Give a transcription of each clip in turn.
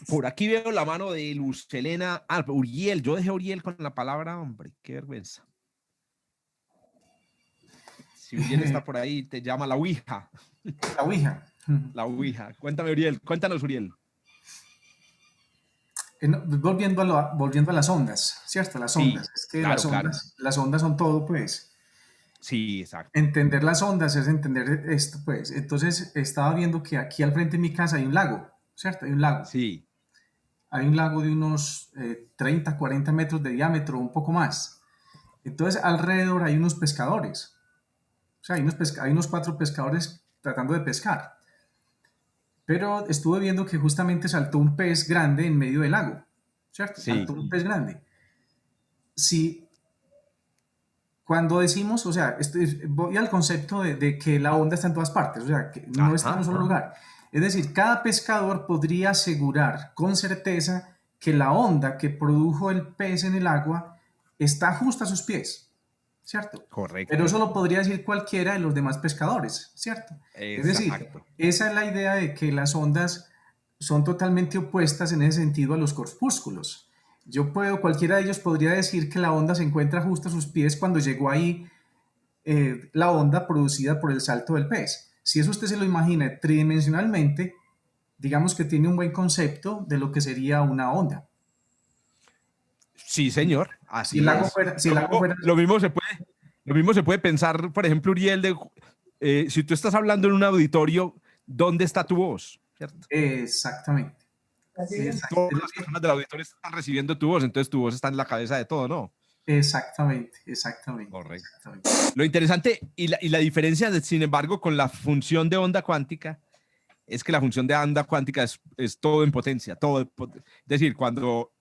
Por aquí veo la mano de Luz Helena. Ah, Uriel. Yo dejé a Uriel con la palabra, hombre. Qué vergüenza. Si Uriel está por ahí, te llama la Ouija. La Ouija. La Ouija. Cuéntame, Uriel. Cuéntanos, Uriel. Volviendo a las ondas, ¿cierto? Las ondas. Sí, Es que claro, claro. las ondas son todo, pues. Sí, exacto. Entender las ondas es entender esto, pues. Entonces, estaba viendo que aquí al frente de mi casa hay un lago, ¿cierto? Hay un lago. Sí. Hay un lago de unos 30, 40 metros de diámetro, un poco más. Entonces, alrededor hay unos pescadores. O sea, hay unos 4 pescadores tratando de pescar. Pero estuve viendo que justamente saltó un pez grande en medio del lago, ¿cierto? Sí. Saltó un pez grande. Si cuando decimos, o sea, voy al concepto de que la onda está en todas partes, o sea, que no está en un solo lugar. Es decir, cada pescador podría asegurar con certeza que la onda que produjo el pez en el agua está justo a sus pies, ¿cierto? Correcto. Pero eso lo podría decir cualquiera de los demás pescadores, ¿cierto? Exacto. Es decir, esa es la idea de que las ondas son totalmente opuestas en ese sentido a los corpúsculos. Cualquiera de ellos podría decir que la onda se encuentra justo a sus pies cuando llegó ahí la onda producida por el salto del pez. Si eso usted se lo imagina tridimensionalmente, digamos que tiene un buen concepto de lo que sería una onda. Sí, señor. Así es. Lo mismo se puede pensar, por ejemplo, Uriel, si tú estás hablando en un auditorio, ¿dónde está tu voz? ¿Cierto? Exactamente. Todas las personas del auditorio están recibiendo tu voz, entonces tu voz está en la cabeza de todo, ¿no? Exactamente. Correcto. Exactamente. Lo interesante y la diferencia, sin embargo, con la función de onda cuántica es que la función de onda cuántica es todo en potencia. Es decir, cuando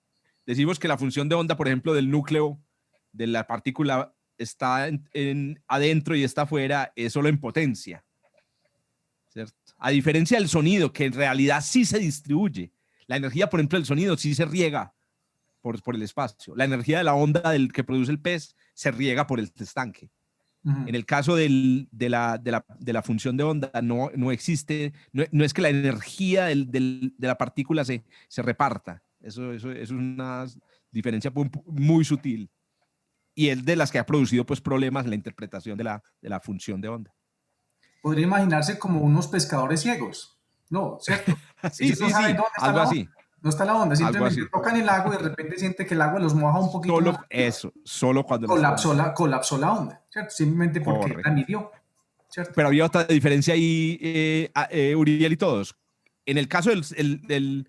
decimos que la función de onda, por ejemplo, del núcleo de la partícula está adentro y está afuera, es solo en potencia, ¿cierto? A diferencia del sonido, que en realidad sí se distribuye. La energía, por ejemplo, del sonido sí se riega por el espacio. La energía de la onda que produce el pez se riega por el estanque. En el caso de la función de onda, no existe, no es que la energía de la partícula se reparta. Eso es una diferencia muy sutil. Y es de las que ha producido pues, problemas en la interpretación de la función de onda. Podría imaginarse como unos pescadores ciegos, ¿no? ¿Cierto? Sí, algo así. No está la onda, simplemente tocan el agua y de repente siente que el agua los moja un poquito más. Solo cuando colapsó la onda, ¿cierto? Simplemente porque la midió, ¿cierto? Pero había otra diferencia ahí, Uriel y todos. En el caso del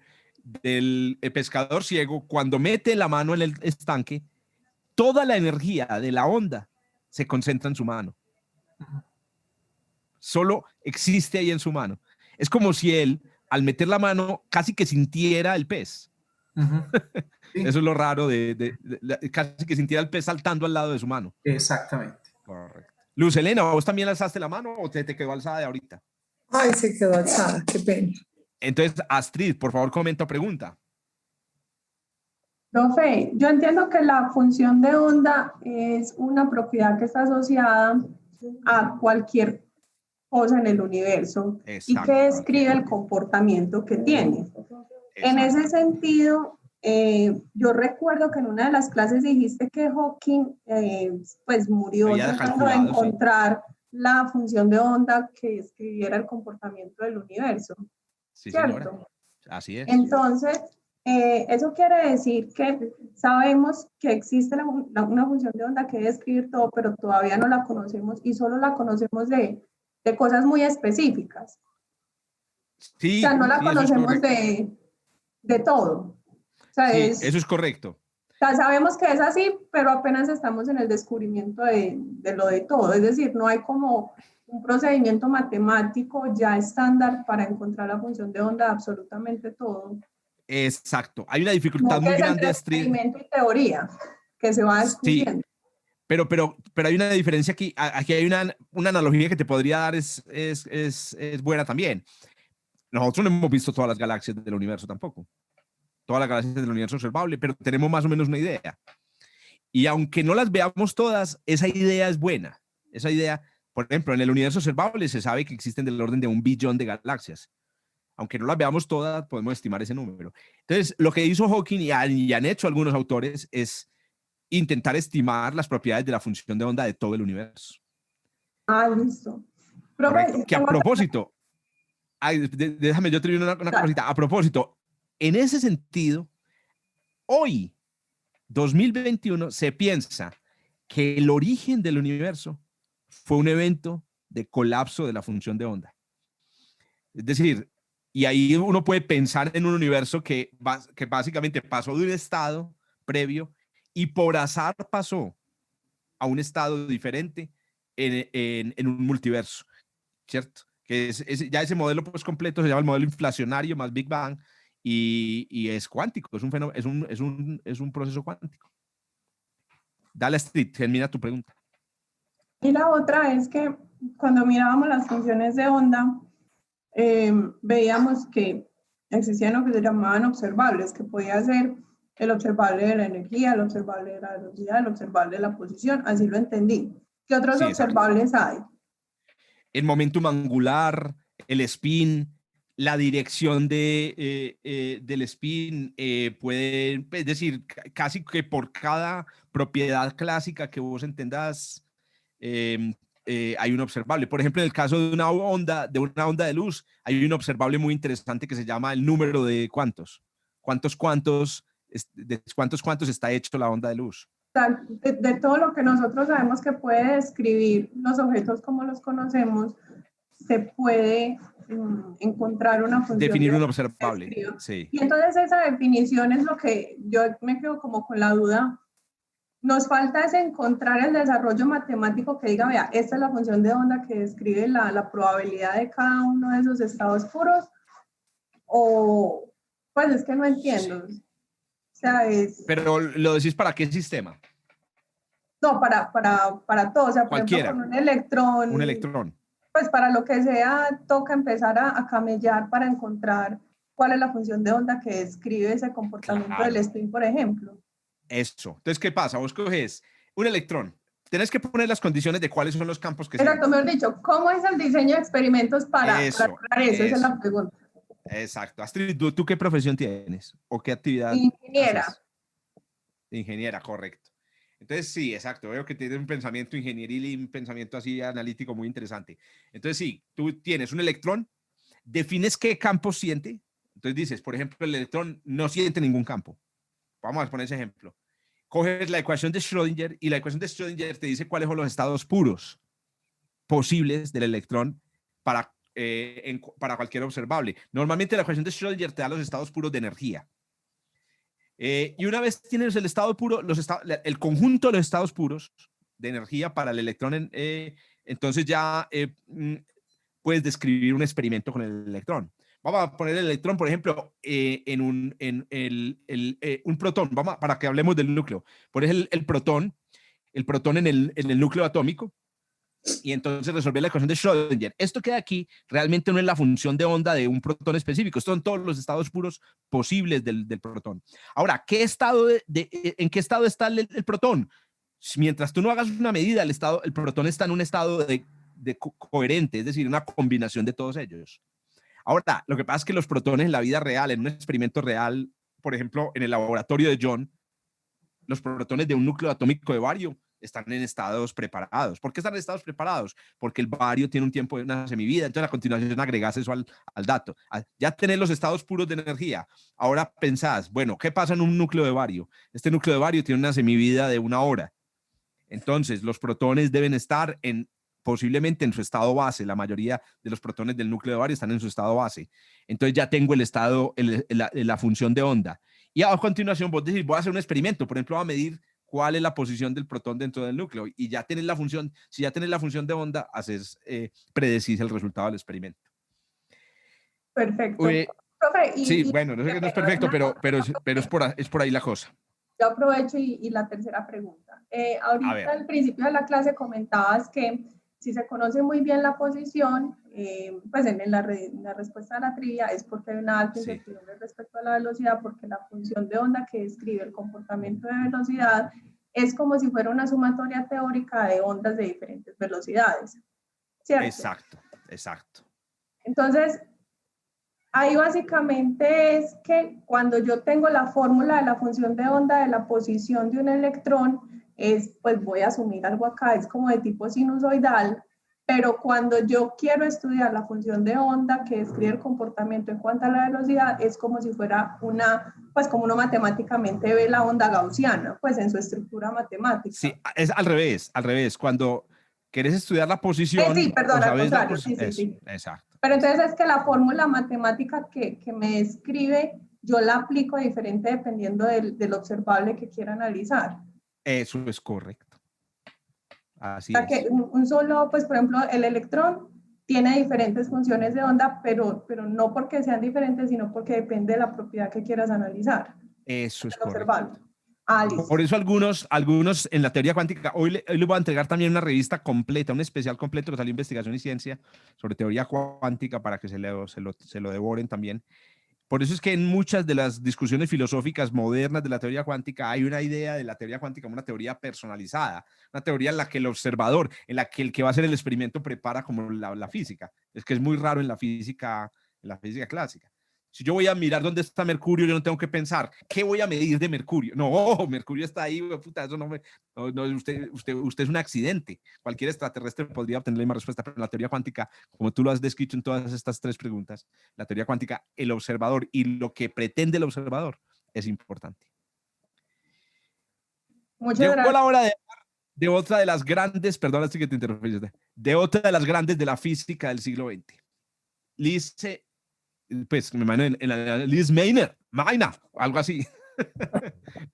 pescador ciego, cuando mete la mano en el estanque, toda la energía de la onda se concentra en su mano. Solo existe ahí en su mano. Es como si él, al meter la mano, casi que sintiera el pez. Sí. Eso es lo raro, casi que sintiera el pez saltando al lado de su mano. Exactamente. Correcto. Luz Helena, ¿vos también alzaste la mano o te quedó alzada de ahorita? Ay, se quedó alzada, qué pena. Entonces, Astrid, por favor, comenta o pregunta. Profe, yo entiendo que la función de onda es una propiedad que está asociada a cualquier cosa en el universo. Exacto. Y que describe el comportamiento que tiene. Exacto. En ese sentido, yo recuerdo que en una de las clases dijiste que Hawking pues murió tratando de encontrar la función de onda que describiera el comportamiento del universo. Sí, ¿cierto? Señora. Así es. Entonces, eso quiere decir que sabemos que existe una función de onda que describir todo, pero todavía no la conocemos y solo la conocemos de cosas muy específicas. Sí, o sea, no la conocemos de todo. O sea, sí, eso es correcto. O sea, sabemos que es así, pero apenas estamos en el descubrimiento de lo de todo. Es decir, no hay como un procedimiento matemático ya estándar para encontrar la función de onda de absolutamente todo. Exacto. Hay una dificultad muy grande. Experimento y teoría que se va descubriendo. Sí. Pero hay una diferencia aquí. Aquí hay una analogía que te podría dar, es buena también. Nosotros no hemos visto todas las galaxias del universo tampoco. Todas las galaxias del universo observable, pero tenemos más o menos una idea. Y aunque no las veamos todas, esa idea es buena. Esa idea, por ejemplo, en el universo observable se sabe que existen del orden de 1 billón de galaxias. Aunque no las veamos todas, podemos estimar ese número. Entonces, lo que hizo Hawking y han hecho algunos autores es intentar estimar las propiedades de la función de onda de todo el universo. Ah, listo. Correcto. Que a propósito, déjame yo termino una cosita. A propósito, en ese sentido, hoy, 2021, se piensa que el origen del universo fue un evento de colapso de la función de onda. Es decir, y ahí uno puede pensar en un universo que básicamente pasó de un estado previo y por azar pasó a un estado diferente en un multiverso, ¿cierto? Que ya ese modelo pues completo se llama el modelo inflacionario más Big Bang y es cuántico, es un fenómeno, es un proceso cuántico. Dale, Astrid, termina tu pregunta. Y la otra es que cuando mirábamos las funciones de onda, veíamos que existían lo que se llamaban observables, que podía ser el observable de la energía, el observable de la velocidad, el observable de la posición, así lo entendí. ¿Qué otros observables hay? El momentum angular, el spin, la dirección del spin puede, es decir, casi que por cada propiedad clásica que vos entendás, hay un observable. Por ejemplo, en el caso de una onda de luz, hay un observable muy interesante que se llama el número de cuantos. De cuántos está hecho la onda de luz. De todo lo que nosotros sabemos que puede describir los objetos como los conocemos, se puede encontrar una función. Definir un observable. Sí. Y entonces esa definición es lo que yo me quedo como con la duda. Nos falta es encontrar el desarrollo matemático que diga, vea, esta es la función de onda que describe la probabilidad de cada uno de esos estados puros, o pues es que no entiendo. Sí. O sea, Pero lo decís para qué sistema. No, para todo, o sea, por cualquiera. Ejemplo, con un electrón. Un electrón. Pues para lo que sea, toca empezar a camellar para encontrar cuál es la función de onda que describe ese comportamiento del spin, por ejemplo. Eso. Entonces, ¿qué pasa? Vos coges un electrón. Tenés que poner las condiciones de cuáles son los campos que Exacto, mejor dicho, ¿cómo es el diseño de experimentos para lograr eso? Esa es la pregunta. Exacto. Astrid, ¿tú qué profesión tienes? ¿O qué actividad? Ingeniera. Haces? Ingeniera, correcto. Entonces, sí, exacto. Veo que tienes un pensamiento ingenieril y un pensamiento así analítico muy interesante. Entonces, sí, tú tienes un electrón, defines qué campo siente. Entonces dices, por ejemplo, el electrón no siente ningún campo. Vamos a poner ese ejemplo. Coges la ecuación de Schrödinger y la ecuación de Schrödinger te dice cuáles son los estados puros posibles del electrón para cualquier observable. Normalmente la ecuación de Schrödinger te da los estados puros de energía. Y una vez tienes el estado puro, el conjunto de los estados puros de energía para el electrón, entonces ya puedes describir un experimento con el electrón. Vamos a poner el electrón, por ejemplo, en un protón, para que hablemos del núcleo. Pones el protón en el núcleo atómico y entonces resolver la ecuación de Schrödinger. Esto que aquí realmente no es la función de onda de un protón específico, estos son todos los estados puros posibles del protón. Ahora, ¿en qué estado está el protón? Mientras tú no hagas una medida, el protón está en un estado de coherente, es decir, una combinación de todos ellos. Ahora, lo que pasa es que los protones en la vida real, en un experimento real, por ejemplo, en el laboratorio de John, los protones de un núcleo atómico de bario están en estados preparados. ¿Por qué están en estados preparados? Porque el bario tiene un tiempo de una semivida, entonces a continuación agregás eso al dato. Ya tenés los estados puros de energía. Ahora pensás, bueno, ¿qué pasa en un núcleo de bario? Este núcleo de bario tiene una semivida de 1 hora. Entonces, los protones deben estar posiblemente en su estado base. La mayoría de los protones del núcleo de bario están en su estado base. Entonces ya tengo el estado, la función de onda. Y a continuación vos decís, voy a hacer un experimento. Por ejemplo, voy a medir cuál es la posición del protón dentro del núcleo. Y ya tenés la función, si ya tenés la función de onda, predecís el resultado del experimento. Perfecto. Profe, sí, bueno, no sé que no es perfecto, pero es por ahí la cosa. Yo aprovecho y la tercera pregunta. Ahorita al principio de la clase comentabas que si se conoce muy bien la posición, pues en la respuesta a la trivia es porque hay una alta incertidumbre respecto a la velocidad, porque la función de onda que describe el comportamiento de velocidad es como si fuera una sumatoria teórica de ondas de diferentes velocidades, ¿cierto? Exacto, exacto. Entonces, Ahí básicamente es que cuando yo tengo la fórmula de la función de onda de la posición de un electrón, pues voy a asumir algo acá, es como de tipo sinusoidal, pero cuando yo quiero estudiar la función de onda que describe el comportamiento en cuanto a la velocidad, es como si fuera pues como uno matemáticamente ve la onda gaussiana, pues en su estructura matemática. Sí, es al revés, al revés. Cuando quieres estudiar la posición, sí, perdón, o al sabes contrario, sí. Exacto. Pero entonces es que la fórmula matemática que me describe, yo la aplico diferente dependiendo del observable que quiera analizar. Eso es correcto. Así O sea, que un solo, pues por ejemplo, el electrón tiene diferentes funciones de onda, pero no porque sean diferentes, sino porque depende de la propiedad que quieras analizar. Eso es correcto. Observable. Listo. Por eso algunos en la teoría cuántica, hoy les voy a entregar también una revista completa, un especial completo que salió Investigación y Ciencia sobre teoría cuántica para que se lo devoren también. Por eso es que en muchas de las discusiones filosóficas modernas de la teoría cuántica hay una idea de la teoría cuántica como una teoría personalizada, una teoría en la que el observador, en la que el que va a hacer el experimento prepara como la física. Es que es muy raro en la física clásica. Si yo voy a mirar dónde está Mercurio, yo no tengo que pensar, ¿qué voy a medir de Mercurio? No, Mercurio está ahí, puta, eso usted es un accidente. Cualquier extraterrestre podría obtener la misma respuesta, pero en la teoría cuántica, como tú lo has descrito en todas estas tres preguntas, la teoría cuántica, el observador y lo que pretende el observador es importante. Llegó la hora de otra de las grandes, perdón, así que te interrumpí, de otra de las grandes de la física del siglo XX. Pues me imagino Liz Meitner, algo así.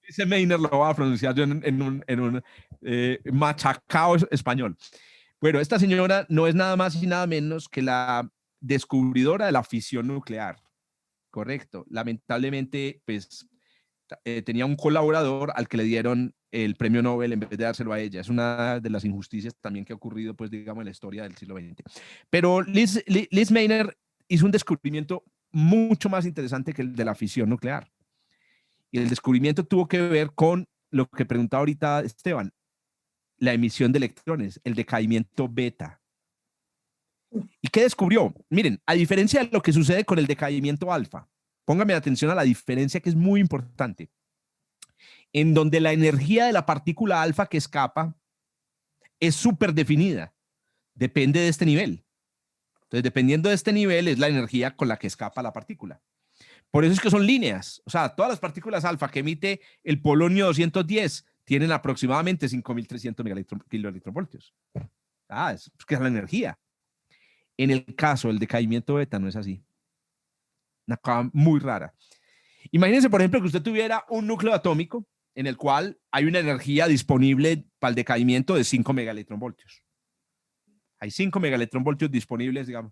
Dice Meitner, lo voy a pronunciar yo en un machacao español. Bueno, esta señora no es nada más y nada menos que la descubridora de la fisión nuclear. Correcto. Lamentablemente, pues tenía un colaborador al que le dieron el premio Nobel en vez de dárselo a ella. Es una de las injusticias también que ha ocurrido, pues digamos, en la historia del siglo XX. Pero Liz Meitner hizo un descubrimiento mucho más interesante que el de la fisión nuclear. Y el descubrimiento tuvo que ver con lo que preguntaba ahorita Esteban, la emisión de electrones, el decaimiento beta. ¿Y qué descubrió? Miren, a diferencia de lo que sucede con el decaimiento alfa, póngame atención a la diferencia que es muy importante, en donde la energía de la partícula alfa que escapa es súper definida, depende de este nivel. Entonces, dependiendo de este nivel, es la energía con la que escapa la partícula. Por eso es que son líneas. O sea, todas las partículas alfa que emite el polonio 210 tienen aproximadamente 5.300 kiloelectronvoltios. Es que es la energía. En el caso del decaimiento beta no es así. Una cosa muy rara. Imagínense, por ejemplo, que usted tuviera un núcleo atómico en el cual hay una energía disponible para el decaimiento de 5 megaelectronvoltios. Hay 5 megaelectronvoltios disponibles, digamos.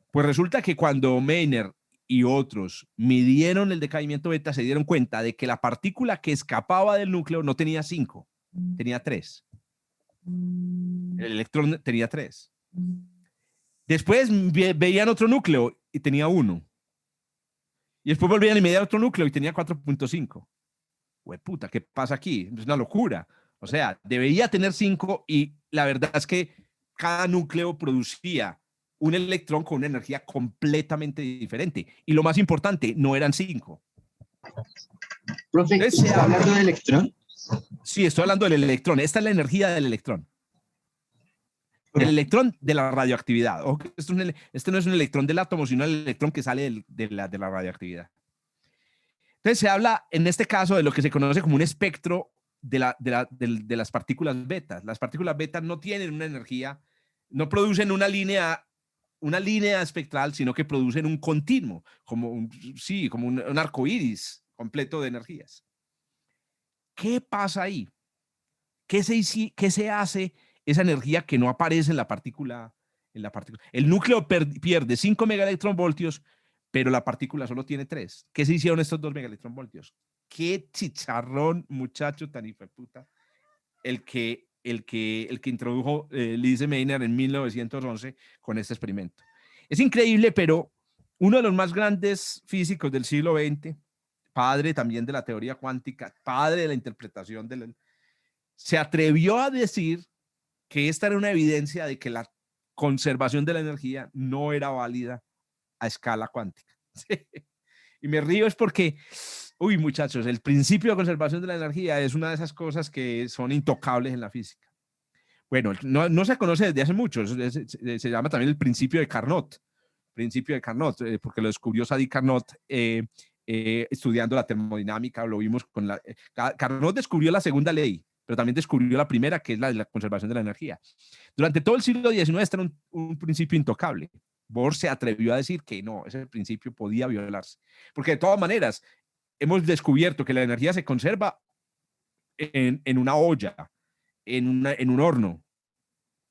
Pues resulta que cuando Meitner y otros midieron el decaimiento beta, se dieron cuenta de que la partícula que escapaba del núcleo no tenía 5, tenía 3. El electrón tenía 3. Después veían otro núcleo y tenía 1. Y después volvían a mediar otro núcleo y tenía 4.5. Puta, ¿qué pasa aquí? Es una locura. O sea, debería tener 5 y la verdad es que cada núcleo producía un electrón con una energía completamente diferente. Y lo más importante, no eran 5. Profe, ¿está hablando del electrón? Sí, estoy hablando del electrón. Esta es la energía del electrón. Del electrón de la radioactividad. Este no es un electrón del átomo, sino el electrón que sale de la radioactividad. Entonces se habla, en este caso, de lo que se conoce como un espectro de las partículas beta. Las partículas beta no tienen una energía, no producen una línea espectral, sino que producen un continuo, como un arco iris completo de energías. ¿Qué pasa ahí? ¿Qué se hace esa energía que no aparece en la partícula? El núcleo pierde 5 megaelectronvoltios, pero la partícula solo tiene 3. ¿Qué se hicieron estos 2 megaelectronvoltios? Qué chicharrón, muchacho tan hijueputa, el que introdujo Liz Meitner en 1911 con este experimento. Es increíble, pero uno de los más grandes físicos del siglo XX, padre también de la teoría cuántica, padre de la interpretación se atrevió a decir que esta era una evidencia de que la conservación de la energía no era válida a escala cuántica. Sí. Y me río es porque, uy, muchachos, el principio de conservación de la energía es una de esas cosas que son intocables en la física. Bueno, no se conoce desde hace mucho, se llama también el principio de Carnot, porque lo descubrió Sadi Carnot estudiando la termodinámica, lo vimos con Carnot descubrió la segunda ley, pero también descubrió la primera, que es la de la conservación de la energía. Durante todo el siglo XIX este era un principio intocable. Bohr se atrevió a decir que no, ese principio podía violarse, porque de todas maneras hemos descubierto que la energía se conserva en una olla, en un horno,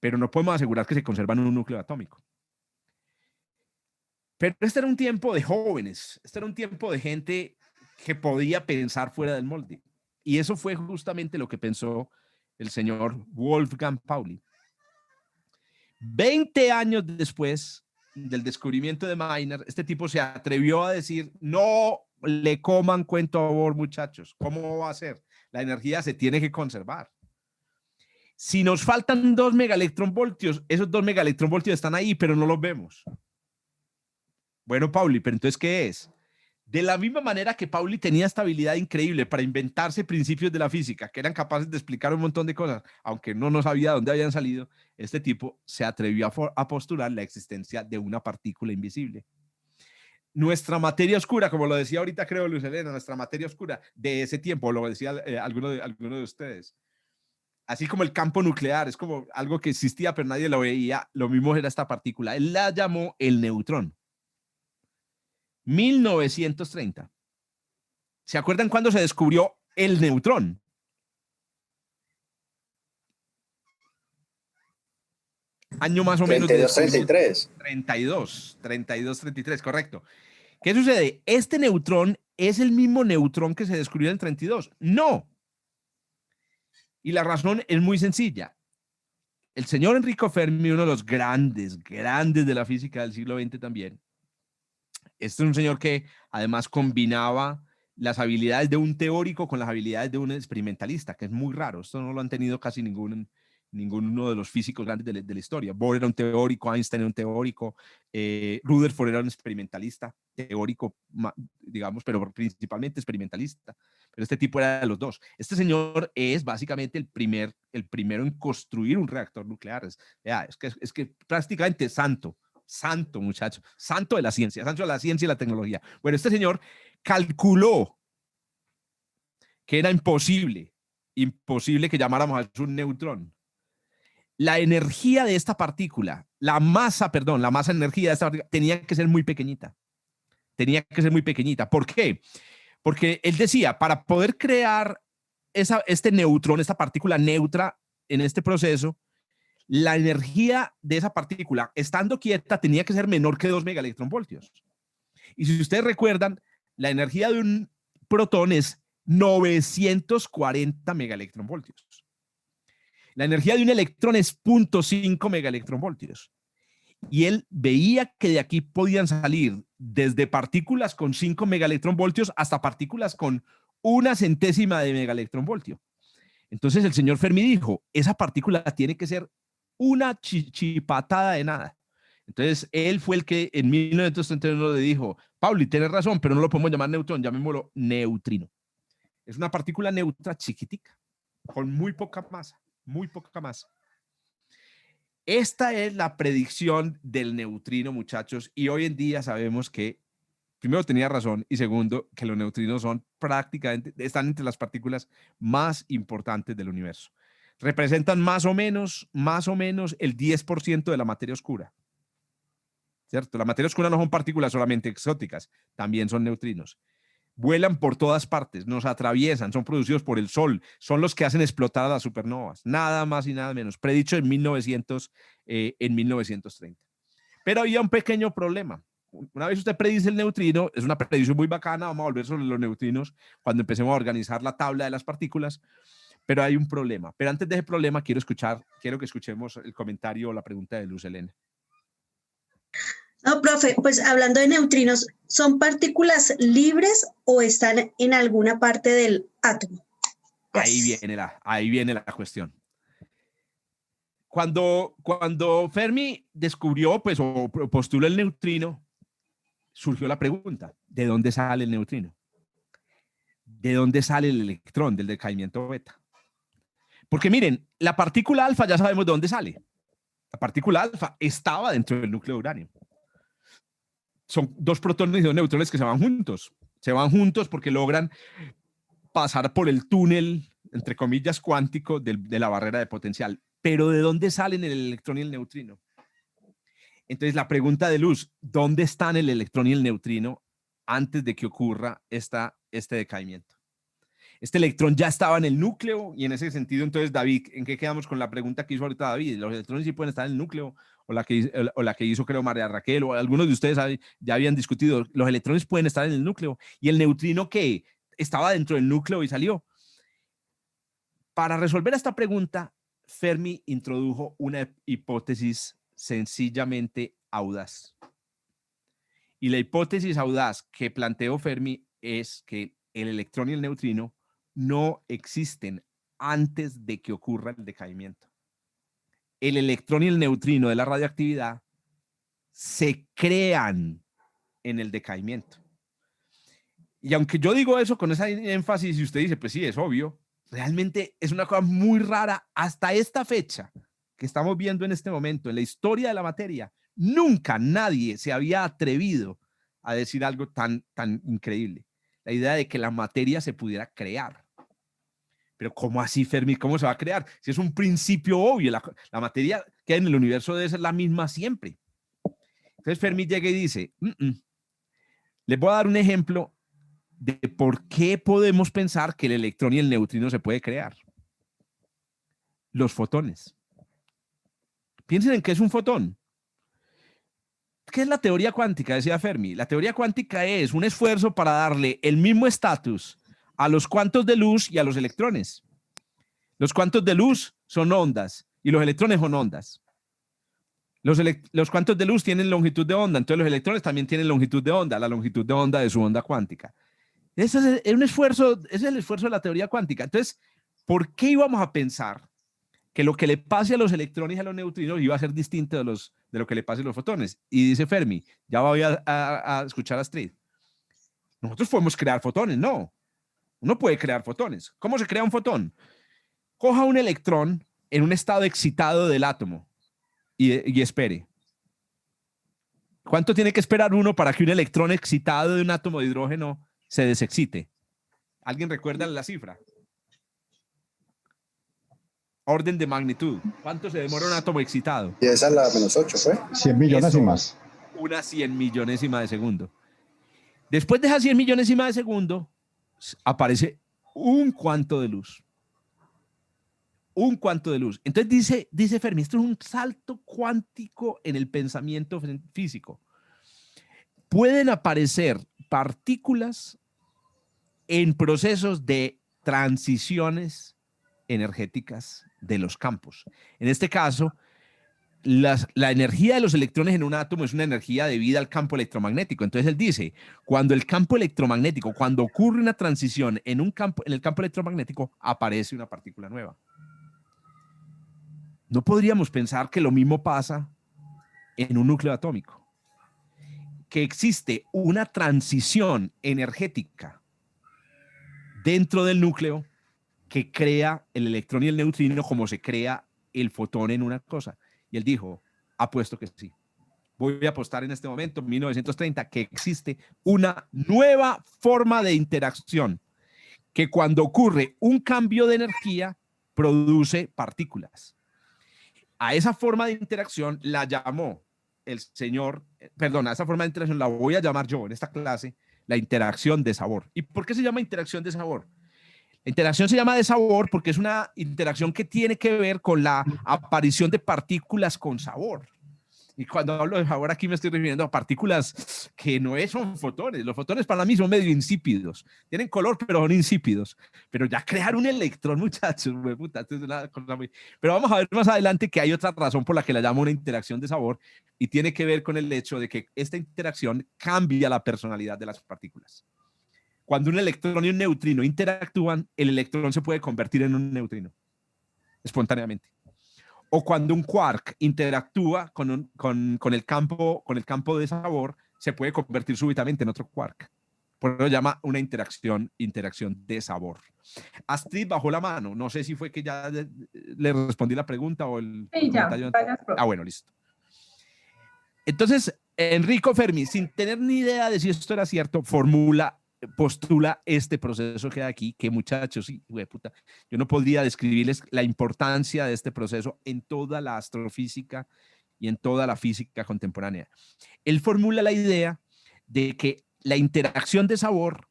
pero no podemos asegurar que se conserva en un núcleo atómico. Pero este era un tiempo de jóvenes, este era un tiempo de gente que podía pensar fuera del molde. Y eso fue justamente lo que pensó el señor Wolfgang Pauli. 20 años después del descubrimiento de Meitner, este tipo se atrevió a decir, no le coman cuento a Bohr, muchachos. ¿Cómo va a ser? La energía se tiene que conservar. Si nos faltan 2 megaelectronvoltios, esos 2 megaelectronvoltios están ahí, pero no los vemos. Bueno, Pauli, pero entonces, ¿qué es? De la misma manera que Pauli tenía esta habilidad increíble para inventarse principios de la física que eran capaces de explicar un montón de cosas, aunque no sabía de dónde habían salido, este tipo se atrevió a postular la existencia de una partícula invisible. Nuestra materia oscura, como lo decía ahorita, creo, Luz Helena, nuestra materia oscura de ese tiempo, lo decía alguno de ustedes, así como el campo nuclear, es como algo que existía pero nadie lo veía, lo mismo era esta partícula. Él la llamó el neutrón. 1930. ¿Se acuerdan cuándo se descubrió el neutrón? Año más o menos. 32, 33. 33, correcto. ¿Qué sucede? ¿Este neutrón es el mismo neutrón que se descubrió en el 32? No. Y la razón es muy sencilla. El señor Enrico Fermi, uno de los grandes de la física del siglo XX también, este es un señor que además combinaba las habilidades de un teórico con las habilidades de un experimentalista, que es muy raro. Esto no lo han tenido casi ninguno de los físicos grandes de la historia. Bohr era un teórico, Einstein era un teórico, Rutherford era un experimentalista, teórico, digamos, pero principalmente experimentalista. Pero este tipo era de los dos. Este señor es básicamente el primero en construir un reactor nuclear. Es que prácticamente santo, muchacho, santo de la ciencia y la tecnología. Bueno, este señor calculó que era imposible que llamáramos a un neutrón. La energía de esta partícula, la masa energía de esta partícula tenía que ser muy pequeñita. ¿Por qué? Porque él decía, para poder crear este neutrón, esta partícula neutra en este proceso, la energía de esa partícula, estando quieta, tenía que ser menor que 2 megaelectronvoltios. Y si ustedes recuerdan, la energía de un protón es 940 megaelectronvoltios. La energía de un electrón es 0.5 megaelectronvoltios. Y él veía que de aquí podían salir desde partículas con 5 megaelectronvoltios hasta partículas con 0.01 de megaelectronvoltio. Entonces el señor Fermi dijo, esa partícula tiene que ser una chipatada de nada. Entonces él fue el que en 1931 le dijo, Pauli, tienes razón, pero no lo podemos llamar neutrón, llamémoslo neutrino. Es una partícula neutra chiquitica, con muy poca masa. Esta es la predicción del neutrino, muchachos, y hoy en día sabemos que, primero, tenía razón, y segundo, que los neutrinos están entre las partículas más importantes del universo. Representan más o menos el 10% de la materia oscura. ¿Cierto? La materia oscura no son partículas solamente exóticas, también son neutrinos. Vuelan por todas partes, nos atraviesan, son producidos por el Sol, son los que hacen explotar a las supernovas, nada más y nada menos, predicho en 1930. Pero había un pequeño problema. Una vez usted predice el neutrino, es una predicción muy bacana, vamos a volver sobre los neutrinos cuando empecemos a organizar la tabla de las partículas, pero hay un problema. Pero antes de ese problema, quiero que escuchemos el comentario o la pregunta de Luz Helena. No, profe, pues hablando de neutrinos, ¿son partículas libres o están en alguna parte del átomo? Ahí viene la cuestión. Cuando Fermi descubrió, pues, o postuló el neutrino, surgió la pregunta, ¿de dónde sale el neutrino? ¿De dónde sale el electrón del decaimiento beta? Porque miren, la partícula alfa ya sabemos de dónde sale. La partícula alfa estaba dentro del núcleo de uranio. Son 2 protones y 2 neutrones que se van juntos. Se van juntos porque logran pasar por el túnel, entre comillas, cuántico de la barrera de potencial. Pero ¿de dónde salen el electrón y el neutrino? Entonces la pregunta de Luz, ¿dónde están el electrón y el neutrino antes de que ocurra este decaimiento? Este electrón ya estaba en el núcleo y en ese sentido, entonces, David, ¿en qué quedamos con la pregunta que hizo ahorita David? ¿Los electrones sí pueden estar en el núcleo? O la que hizo, creo, María Raquel, o algunos de ustedes ya habían discutido, los electrones pueden estar en el núcleo. ¿Y el neutrino qué? Estaba dentro del núcleo y salió. Para resolver esta pregunta, Fermi introdujo una hipótesis sencillamente audaz. Y la hipótesis audaz que planteó Fermi es que el electrón y el neutrino no existen antes de que ocurra el decaimiento. El electrón y el neutrino de la radioactividad se crean en el decaimiento. Y aunque yo digo eso con esa énfasis y usted dice, pues sí, es obvio, realmente es una cosa muy rara. Hasta esta fecha que estamos viendo en este momento, en la historia de la materia, nunca nadie se había atrevido a decir algo tan increíble. La idea de que la materia se pudiera crear. Pero ¿cómo así, Fermi? ¿Cómo se va a crear? Si es un principio obvio, la materia que hay en el universo debe ser la misma siempre. Entonces Fermi llega y dice, les voy a dar un ejemplo de por qué podemos pensar que el electrón y el neutrino se puede crear. Los fotones. Piensen en qué es un fotón. ¿Qué es la teoría cuántica? Decía Fermi. La teoría cuántica es un esfuerzo para darle el mismo estatus a los cuantos de luz y a los electrones. Los cuantos de luz son ondas y los electrones son ondas. Los cuantos de luz tienen longitud de onda, entonces los electrones también tienen longitud de onda, la longitud de onda de su onda cuántica. Ese es un esfuerzo, ese es el esfuerzo de la teoría cuántica. Entonces, ¿por qué íbamos a pensar que lo que le pase a los electrones y a los neutrinos iba a ser distinto de lo que le pase a los fotones? Y dice Fermi, ya voy a escuchar a Astrid. Nosotros podemos crear fotones, no. Uno puede crear fotones. ¿Cómo se crea un fotón? Coja un electrón en un estado excitado del átomo y espere. ¿Cuánto tiene que esperar uno para que un electrón excitado de un átomo de hidrógeno se desexcite? ¿Alguien recuerda la cifra? Orden de magnitud. ¿Cuánto se demora un átomo excitado? Y esa es la -8, ¿fue? 100 millones y más. Una 100 millonésima de segundo. Después de esa 100 millonésima de segundo, aparece un cuanto de luz. Un cuanto de luz. Entonces dice Fermi, esto es un salto cuántico en el pensamiento físico. Pueden aparecer partículas en procesos de transiciones energéticas de los campos. En este caso, la energía de los electrones en un átomo es una energía debida al campo electromagnético. Entonces él dice, cuando el campo electromagnético, cuando ocurre una transición en el campo electromagnético, aparece una partícula nueva. No podríamos pensar que lo mismo pasa en un núcleo atómico, que existe una transición energética dentro del núcleo que crea el electrón y el neutrino como se crea el fotón en una cosa. Y él dijo, apuesto que sí. Voy a apostar en este momento, en 1930, que existe una nueva forma de interacción que cuando ocurre un cambio de energía produce partículas. A esa forma de interacción la llamó el señor, perdón, a esa forma de interacción la voy a llamar yo en esta clase, la interacción de sabor. ¿Y por qué se llama interacción de sabor? La interacción se llama de sabor porque es una interacción que tiene que ver con la aparición de partículas con sabor. Y cuando hablo de sabor aquí me estoy refiriendo a partículas que no son fotones. Los fotones para mí son medio insípidos. Tienen color, pero son insípidos. Pero ya crear un electrón, muchachos, puta, esto es una cosa muy... Pero vamos a ver más adelante que hay otra razón por la que la llamo una interacción de sabor y tiene que ver con el hecho de que esta interacción cambia la personalidad de las partículas. Cuando un electrón y un neutrino interactúan, el electrón se puede convertir en un neutrino espontáneamente. O cuando un quark interactúa con el campo de sabor, se puede convertir súbitamente en otro quark. Por eso lo llama una interacción de sabor. Astrid bajó la mano. No sé si fue que ya le respondí la pregunta o el Sí, ya. comentario. Gracias, profe. Ah, bueno, listo. Entonces, Enrico Fermi, sin tener ni idea de si esto era cierto, postula este proceso que hay aquí, que muchachos, sí, puta, yo no podría describirles la importancia de este proceso en toda la astrofísica y en toda la física contemporánea. Él formula la idea de que la interacción de sabor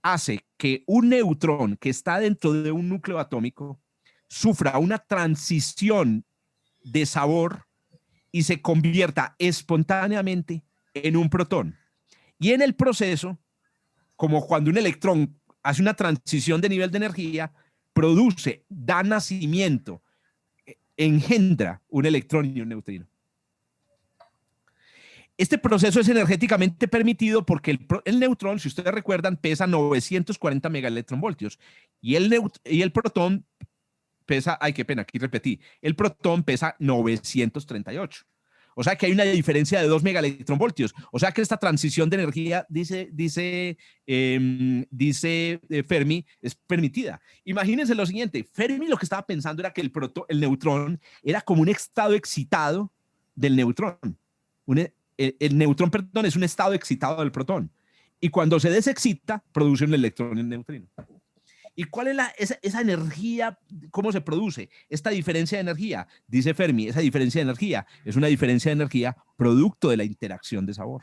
hace que un neutrón que está dentro de un núcleo atómico sufra una transición de sabor y se convierta espontáneamente en un protón. Y en el proceso, como cuando un electrón hace una transición de nivel de energía, da nacimiento, engendra un electrón y un neutrino. Este proceso es energéticamente permitido porque el neutrón, si ustedes recuerdan, pesa 940 megaelectronvoltios y el protón pesa, ay, qué pena, aquí repetí, el protón pesa 938. O sea que hay una diferencia de 2 megaelectronvoltios. O sea que esta transición de energía, dice Fermi, es permitida. Imagínense lo siguiente, Fermi lo que estaba pensando era que el neutrón era como un estado excitado del neutrón. El neutrón, perdón, es un estado excitado del protón. Y cuando se desexcita, produce un electrón y un neutrino. ¿Y cuál es esa energía? ¿Cómo se produce? Esta diferencia de energía, dice Fermi, esa diferencia de energía es una diferencia de energía producto de la interacción de sabor.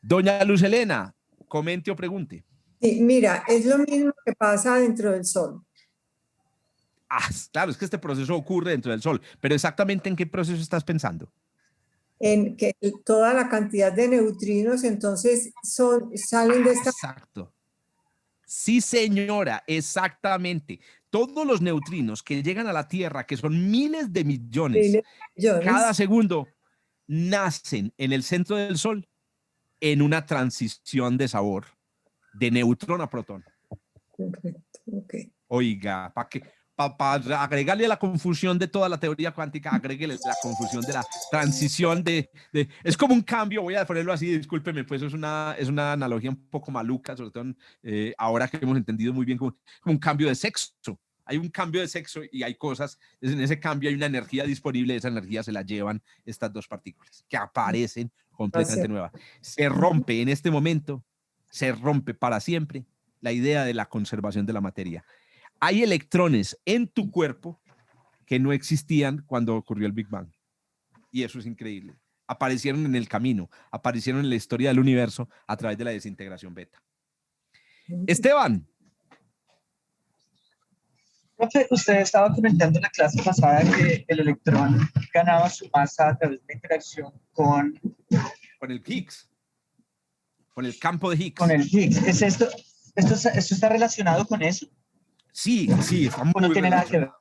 Doña Luz Helena, comente o pregunte. Sí, mira, es lo mismo que pasa dentro del Sol. Ah, claro, es que este proceso ocurre dentro del Sol, pero exactamente ¿en qué proceso estás pensando? En que toda la cantidad de neutrinos entonces salen de esta... Exacto. Sí, señora, exactamente. Todos los neutrinos que llegan a la Tierra, que son miles de millones cada segundo, nacen en el centro del Sol en una transición de sabor de neutrón a protón. Perfecto, ok. Oiga, para agregarle a la confusión de toda la teoría cuántica, agréguele la confusión de la transición es como un cambio, voy a ponerlo así, discúlpeme, pues es una analogía un poco maluca, sobre todo ahora que hemos entendido muy bien como un cambio de sexo. Hay un cambio de sexo y hay cosas, en ese cambio hay una energía disponible, esa energía se la llevan estas dos partículas que aparecen completamente nuevas. Se rompe en este momento, se rompe para siempre la idea de la conservación de la materia. Hay electrones en tu cuerpo que no existían cuando ocurrió el Big Bang. Y eso es increíble. Aparecieron en el camino, aparecieron en la historia del universo a través de la desintegración beta. Esteban. Profe, usted estaba comentando en la clase pasada que el electrón ganaba su masa a través de la interacción con el Higgs. Con el campo de Higgs. Con el Higgs. ¿Es esto está relacionado con eso? Sí, está muy no tiene nada que ver.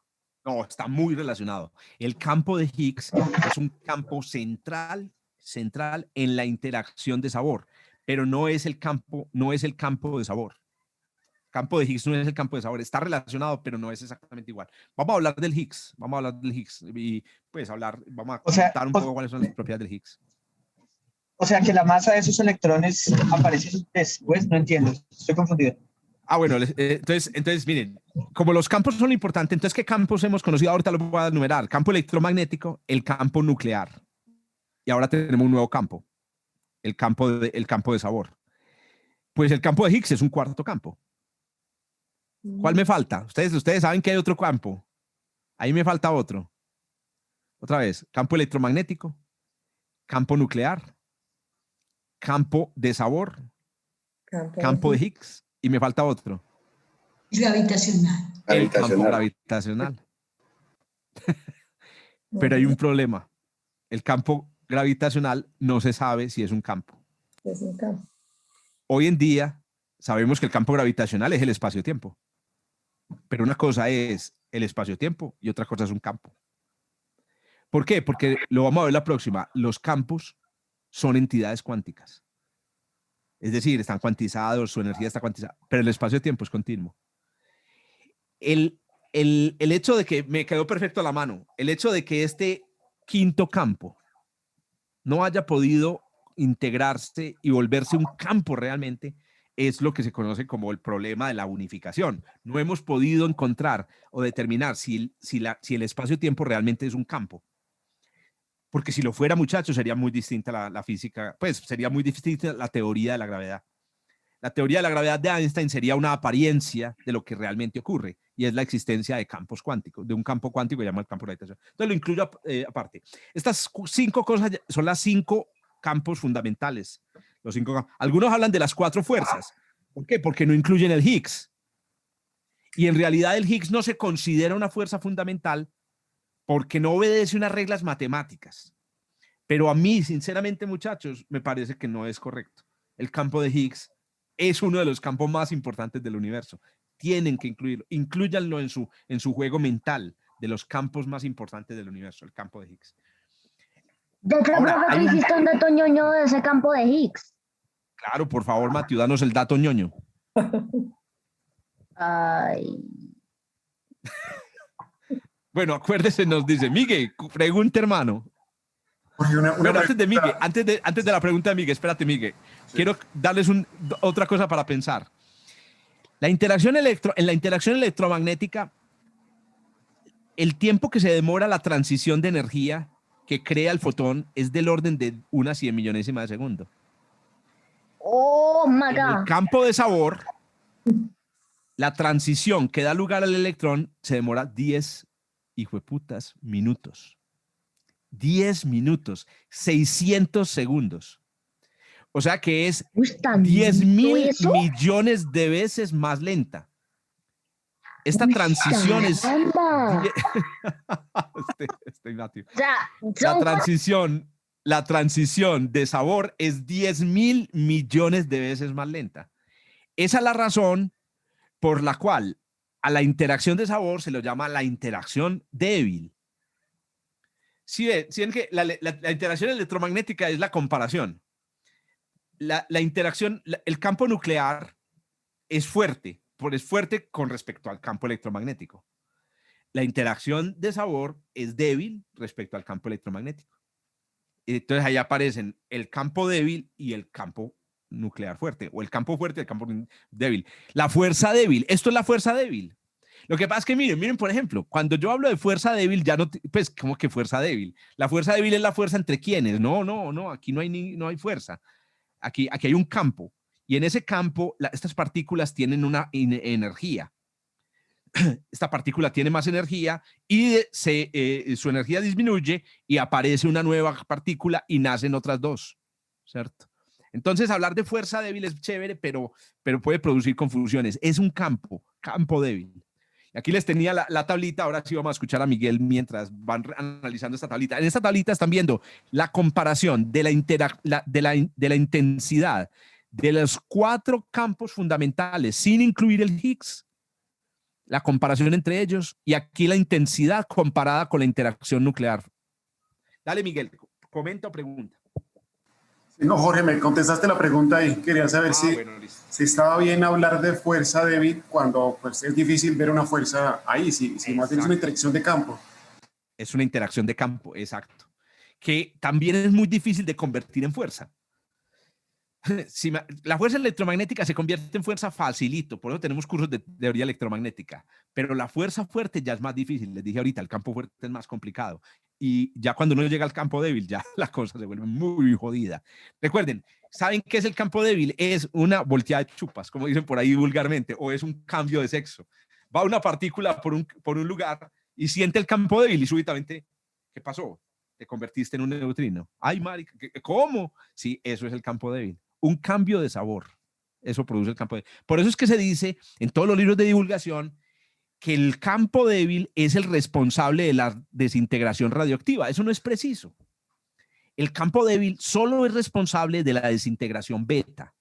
No, está muy relacionado. El campo de Higgs es un campo central en la interacción de sabor, pero no es el campo de sabor. Campo de Higgs no es el campo de sabor, está relacionado, pero no es exactamente igual. Vamos a hablar del Higgs y pues vamos a contar un poco cuáles son las propiedades del Higgs. O sea que la masa de esos electrones aparece después, no entiendo, estoy confundido. Ah, bueno, entonces miren, como los campos son importantes, entonces ¿qué campos hemos conocido? Ahorita lo voy a enumerar. Campo electromagnético, el campo nuclear. Y ahora tenemos un nuevo campo, el campo de sabor. Pues el campo de Higgs es un cuarto campo. ¿Cuál me falta? Ustedes saben que hay otro campo. Ahí me falta otro. Otra vez, campo electromagnético, campo nuclear, campo de sabor, campo de Higgs, y me falta otro. Gravitacional. El campo gravitacional. Pero hay un problema. El campo gravitacional no se sabe si es un campo. Es un campo. Hoy en día sabemos que el campo gravitacional es el espacio-tiempo. Pero una cosa es el espacio-tiempo y otra cosa es un campo. ¿Por qué? Porque lo vamos a ver la próxima. Los campos son entidades cuánticas. Es decir, están cuantizados, su energía está cuantizada, pero el espacio-tiempo es continuo. El hecho de que me quedó perfecto a la mano, el hecho de que este quinto campo no haya podido integrarse y volverse un campo realmente, es lo que se conoce como el problema de la unificación. No hemos podido encontrar o determinar si el espacio-tiempo realmente es un campo. Porque si lo fuera, muchachos, sería muy distinta la física, pues sería muy distinta la teoría de la gravedad. La teoría de la gravedad de Einstein sería una apariencia de lo que realmente ocurre, y es la existencia de campos cuánticos, de un campo cuántico que se llama el campo de gravitación. Entonces lo incluyo aparte. Estas 5 cosas son las 5 campos fundamentales. Algunos hablan de las 4 fuerzas. ¿Por qué? Porque no incluyen el Higgs. Y en realidad el Higgs no se considera una fuerza fundamental porque no obedece unas reglas matemáticas. Pero a mí, sinceramente, muchachos, me parece que no es correcto. El campo de Higgs es uno de los campos más importantes del universo. Tienen que incluirlo. Inclúyanlo en su juego mental de los campos más importantes del universo, el campo de Higgs. De hecho, profe, que hiciste un dato ñoño de ese campo de Higgs. Claro, por favor, Matthew, danos el dato ñoño. Ay. Bueno, acuérdese, nos dice Miguel, pregunta, hermano. Bueno, antes de la pregunta de Miguel, espérate, Miguel. Sí. Quiero darles otra cosa para pensar. En la interacción electromagnética, el tiempo que se demora la transición de energía que crea el fotón es del orden de una 100 millonésima de segundo. Oh, my God. En el campo de sabor, la transición que da lugar al electrón se demora 10 minutos. 10 minutos, 600 segundos. O sea que es 10.000 millones de veces más lenta. Esta transición es... La transición de sabor es 10.000 millones de veces más lenta. Esa es la razón por la cual a la interacción de sabor se lo llama la interacción débil. Si ven que la interacción electromagnética es la comparación. La interacción, el campo nuclear es fuerte con respecto al campo electromagnético. La interacción de sabor es débil respecto al campo electromagnético. Entonces ahí aparecen el campo débil y el campo nuclear fuerte, o el campo fuerte y el campo débil. La fuerza débil, esto es la fuerza débil. Lo que pasa es que miren, por ejemplo, cuando yo hablo de fuerza débil, ya no, pues, ¿cómo que fuerza débil? La fuerza débil es la fuerza entre quienes. No, aquí no hay fuerza. Aquí hay un campo, y en ese campo estas partículas tienen una energía. Esta partícula tiene más energía y su energía disminuye y aparece una nueva partícula y nacen otras dos, ¿cierto? Entonces hablar de fuerza débil es chévere, pero puede producir confusiones. Es un campo débil. Y aquí les tenía la tablita, ahora sí vamos a escuchar a Miguel mientras van analizando esta tablita. En esta tablita están viendo la comparación de la intensidad de los 4 campos fundamentales sin incluir el Higgs, la comparación entre ellos, y aquí la intensidad comparada con la interacción nuclear. Dale, Miguel, comenta o pregunta. Sí, no, Jorge, me contestaste la pregunta y quería saber si estaba bien hablar de fuerza débil cuando pues, es difícil ver una fuerza ahí, si más bien es una interacción de campo. Es una interacción de campo, exacto. Que también es muy difícil de convertir en fuerza. La fuerza electromagnética se convierte en fuerza facilito, por eso tenemos cursos de teoría electromagnética, pero la fuerza fuerte ya es más difícil. Les dije ahorita, el campo fuerte es más complicado, y ya cuando uno llega al campo débil, ya la cosa se vuelve muy jodida. Recuerden, ¿saben qué es el campo débil? Es una volteada de chupas, como dicen por ahí vulgarmente, o es un cambio de sexo. Va una partícula por un lugar y siente el campo débil y súbitamente, ¿qué pasó? Te convertiste en un neutrino. Ay, marica, ¿cómo? Sí, eso es el campo débil. Un cambio de sabor. Eso produce el campo débil. Por eso es que se dice en todos los libros de divulgación que el campo débil es el responsable de la desintegración radioactiva. Eso no es preciso. El campo débil solo es responsable de la desintegración beta.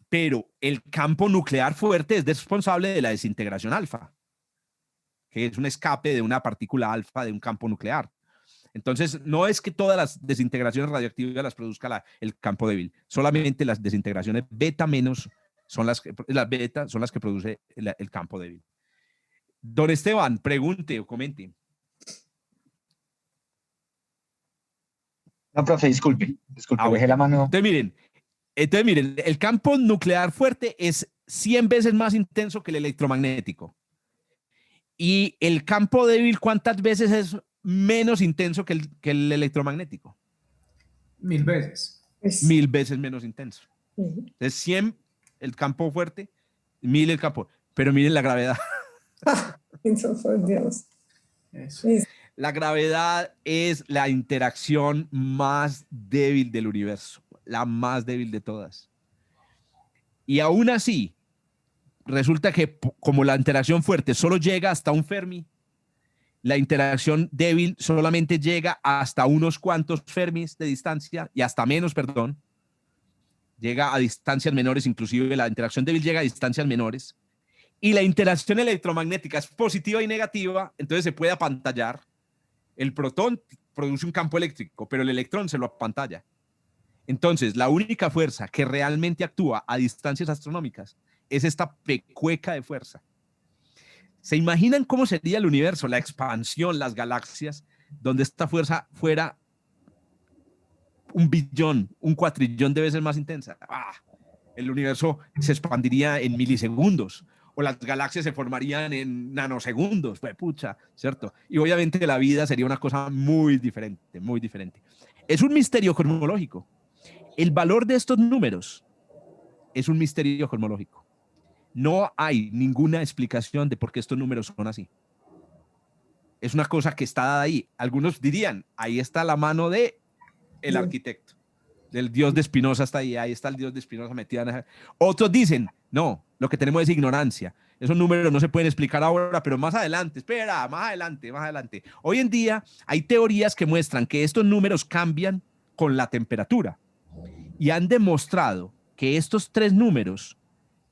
Pero el campo nuclear fuerte es responsable de la desintegración alfa, que es un escape de una partícula alfa de un campo nuclear. Entonces, no es que todas las desintegraciones radioactivas las produzca el campo débil, solamente las desintegraciones beta menos son las que produce el campo débil. Don Esteban, pregunte o comente. No, profe, disculpe, dejé la mano. Entonces miren, el campo nuclear fuerte es 100 veces más intenso que el electromagnético. Y el campo débil, ¿cuántas veces es menos intenso que el electromagnético? 1000 veces. 1000 veces menos intenso. Es 100 el campo fuerte, 1000 el campo. Pero miren la gravedad. Por Dios. La gravedad es la interacción más débil del universo, la más débil de todas. Y aún así, resulta que como la interacción fuerte solo llega hasta un Fermi, la interacción débil solamente llega hasta unos cuantos Fermis de distancia, y hasta menos, perdón. Llega a distancias menores, inclusive la interacción débil llega a distancias menores. Y la interacción electromagnética es positiva y negativa, entonces se puede apantallar. El protón produce un campo eléctrico, pero el electrón se lo apantalla. Entonces, la única fuerza que realmente actúa a distancias astronómicas es esta pecueca de fuerza. ¿Se imaginan cómo sería el universo, la expansión, las galaxias, donde esta fuerza fuera 1 billón, 1 cuatrillón de veces más intensa? El universo se expandiría en milisegundos, o las galaxias se formarían en nanosegundos, pues pucha, ¿cierto? Y obviamente la vida sería una cosa muy diferente, muy diferente. Es un misterio cosmológico. El valor de estos números es un misterio cosmológico. No hay ninguna explicación de por qué estos números son así. Es una cosa que está dada ahí. Algunos dirían, ahí está la mano del arquitecto, del Dios de Spinoza está ahí está el Dios de Spinoza metido en... Otros dicen, no, lo que tenemos es ignorancia. Esos números no se pueden explicar ahora, pero más adelante, espera, más adelante. Hoy en día hay teorías que muestran que estos números cambian con la temperatura y han demostrado que estos 3 números,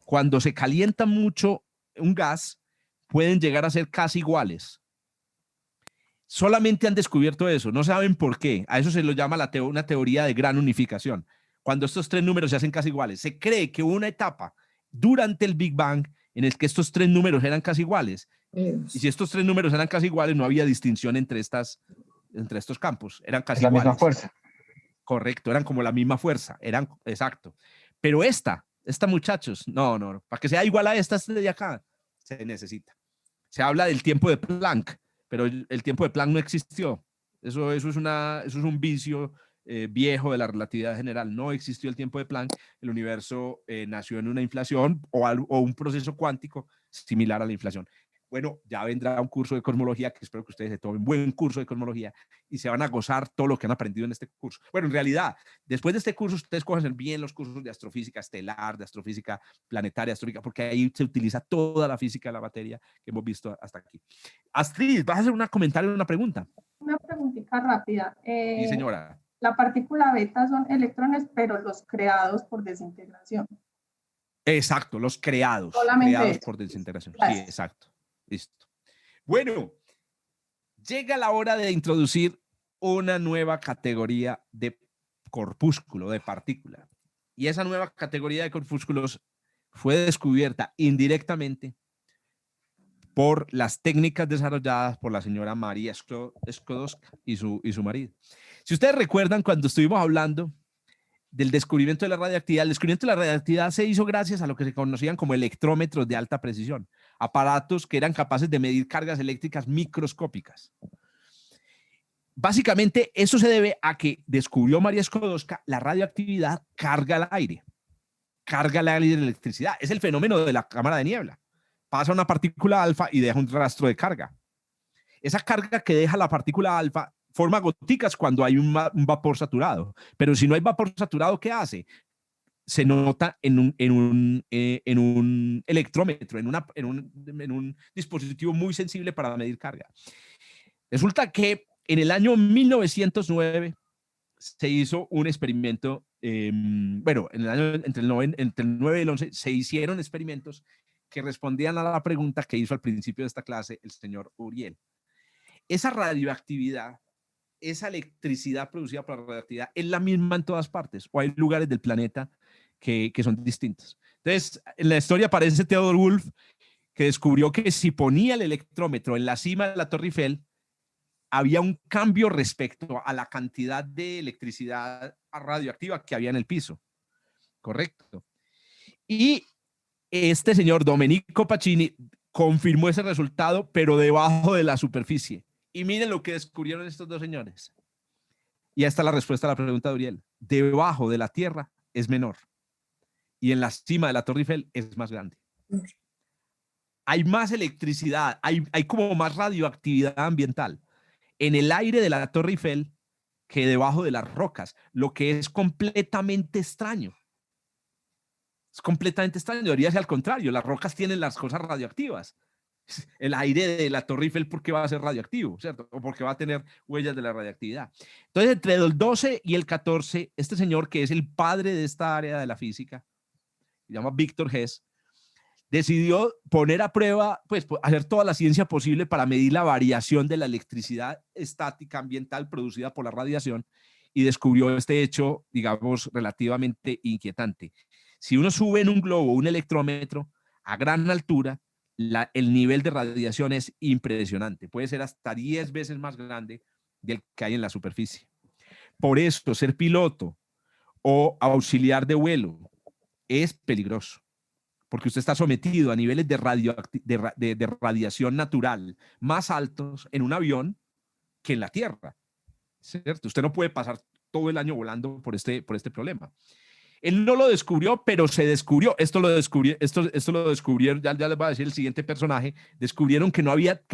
cuando se calienta mucho un gas, pueden llegar a ser casi iguales. Solamente han descubierto eso, no saben por qué. A eso se lo llama una teoría de gran unificación. Cuando estos 3 números se hacen casi iguales, se cree que hubo una etapa durante el Big Bang en el que estos 3 números eran casi iguales. Y si estos 3 números eran casi iguales, no había distinción entre estos campos. Eran casi iguales. La misma fuerza. Correcto, eran como la misma fuerza. Exacto. Pero esta, muchachos, no. Para que sea igual a esta de acá, se necesita. Se habla del tiempo de Planck, pero el tiempo de Planck no existió. Eso es un vicio viejo de la relatividad general. No existió el tiempo de Planck. El universo nació en una inflación o un proceso cuántico similar a la inflación. Bueno, ya vendrá un curso de cosmología que espero que ustedes se tomen un buen curso de cosmología y se van a gozar todo lo que han aprendido en este curso. Bueno, en realidad, después de este curso, ustedes cogen bien los cursos de astrofísica estelar, de astrofísica planetaria, porque ahí se utiliza toda la física de la materia que hemos visto hasta aquí. Astrid, ¿vas a hacer un comentario o una pregunta? Una preguntita rápida. Sí, señora. La partícula beta son electrones, pero los creados por desintegración. Exacto, los creados. Solamente creados eso. por desintegración. Gracias. Sí, exacto. Listo. Bueno, llega la hora de introducir una nueva categoría de corpúsculo, de partícula. Y esa nueva categoría de corpúsculos fue descubierta indirectamente por las técnicas desarrolladas por la señora María Sklodowska y su marido. Si ustedes recuerdan, cuando estuvimos hablando del descubrimiento de la radioactividad, el descubrimiento de la radioactividad se hizo gracias a lo que se conocían como electrómetros de alta precisión, aparatos que eran capaces de medir cargas eléctricas microscópicas. Básicamente, eso se debe a que descubrió María Sklodowska la radioactividad carga el aire de electricidad. Es el fenómeno de la cámara de niebla. Pasa una partícula alfa y deja un rastro de carga. Esa carga que deja la partícula alfa forma goticas cuando hay un vapor saturado. Pero si no hay vapor saturado, ¿qué hace? Se nota en un electrómetro, en un dispositivo muy sensible para medir carga. Resulta que en el año 1909 se hizo un experimento, bueno, en el año, entre el 9 y el 11 se hicieron experimentos que respondían a la pregunta que hizo al principio de esta clase el señor Uriel. Esa radioactividad, esa electricidad producida por la radioactividad es la misma en todas partes, o hay lugares del planeta que son distintos. Entonces, en la historia aparece Theodor Wolff, que descubrió que si ponía el electrómetro en la cima de la Torre Eiffel, había un cambio respecto a la cantidad de electricidad radioactiva que había en el piso. Correcto. Y este señor Domenico Pacini confirmó ese resultado, pero debajo de la superficie. Y miren lo que descubrieron estos dos señores. Y esta es la respuesta a la pregunta de Uriel. Debajo de la Tierra es menor. Y en la cima de la Torre Eiffel es más grande. Hay más electricidad, hay como más radioactividad ambiental en el aire de la Torre Eiffel que debajo de las rocas, lo que es completamente extraño. Es completamente extraño, debería ser al contrario. Las rocas tienen las cosas radioactivas. El aire de la Torre Eiffel, ¿por qué va a ser radioactivo? ¿Cierto? O porque va a tener huellas de la radioactividad. Entonces, entre el 12 y el 14, este señor, que es el padre de esta área de la física, se llama Víctor Hess, decidió poner a prueba, pues hacer toda la ciencia posible para medir la variación de la electricidad estática ambiental producida por la radiación y descubrió este hecho, digamos, relativamente inquietante. Si uno sube en un globo un electrómetro a gran altura, el nivel de radiación es impresionante. Puede ser hasta 10 veces más grande del que hay en la superficie. Por eso, ser piloto o auxiliar de vuelo es peligroso, porque usted está sometido a niveles de radiación natural más altos en un avión que en la Tierra, ¿cierto? Usted no puede pasar todo el año volando por este problema. Él no lo descubrió, pero se descubrió. Esto lo descubrieron, ya les voy a decir el siguiente personaje. Descubrieron que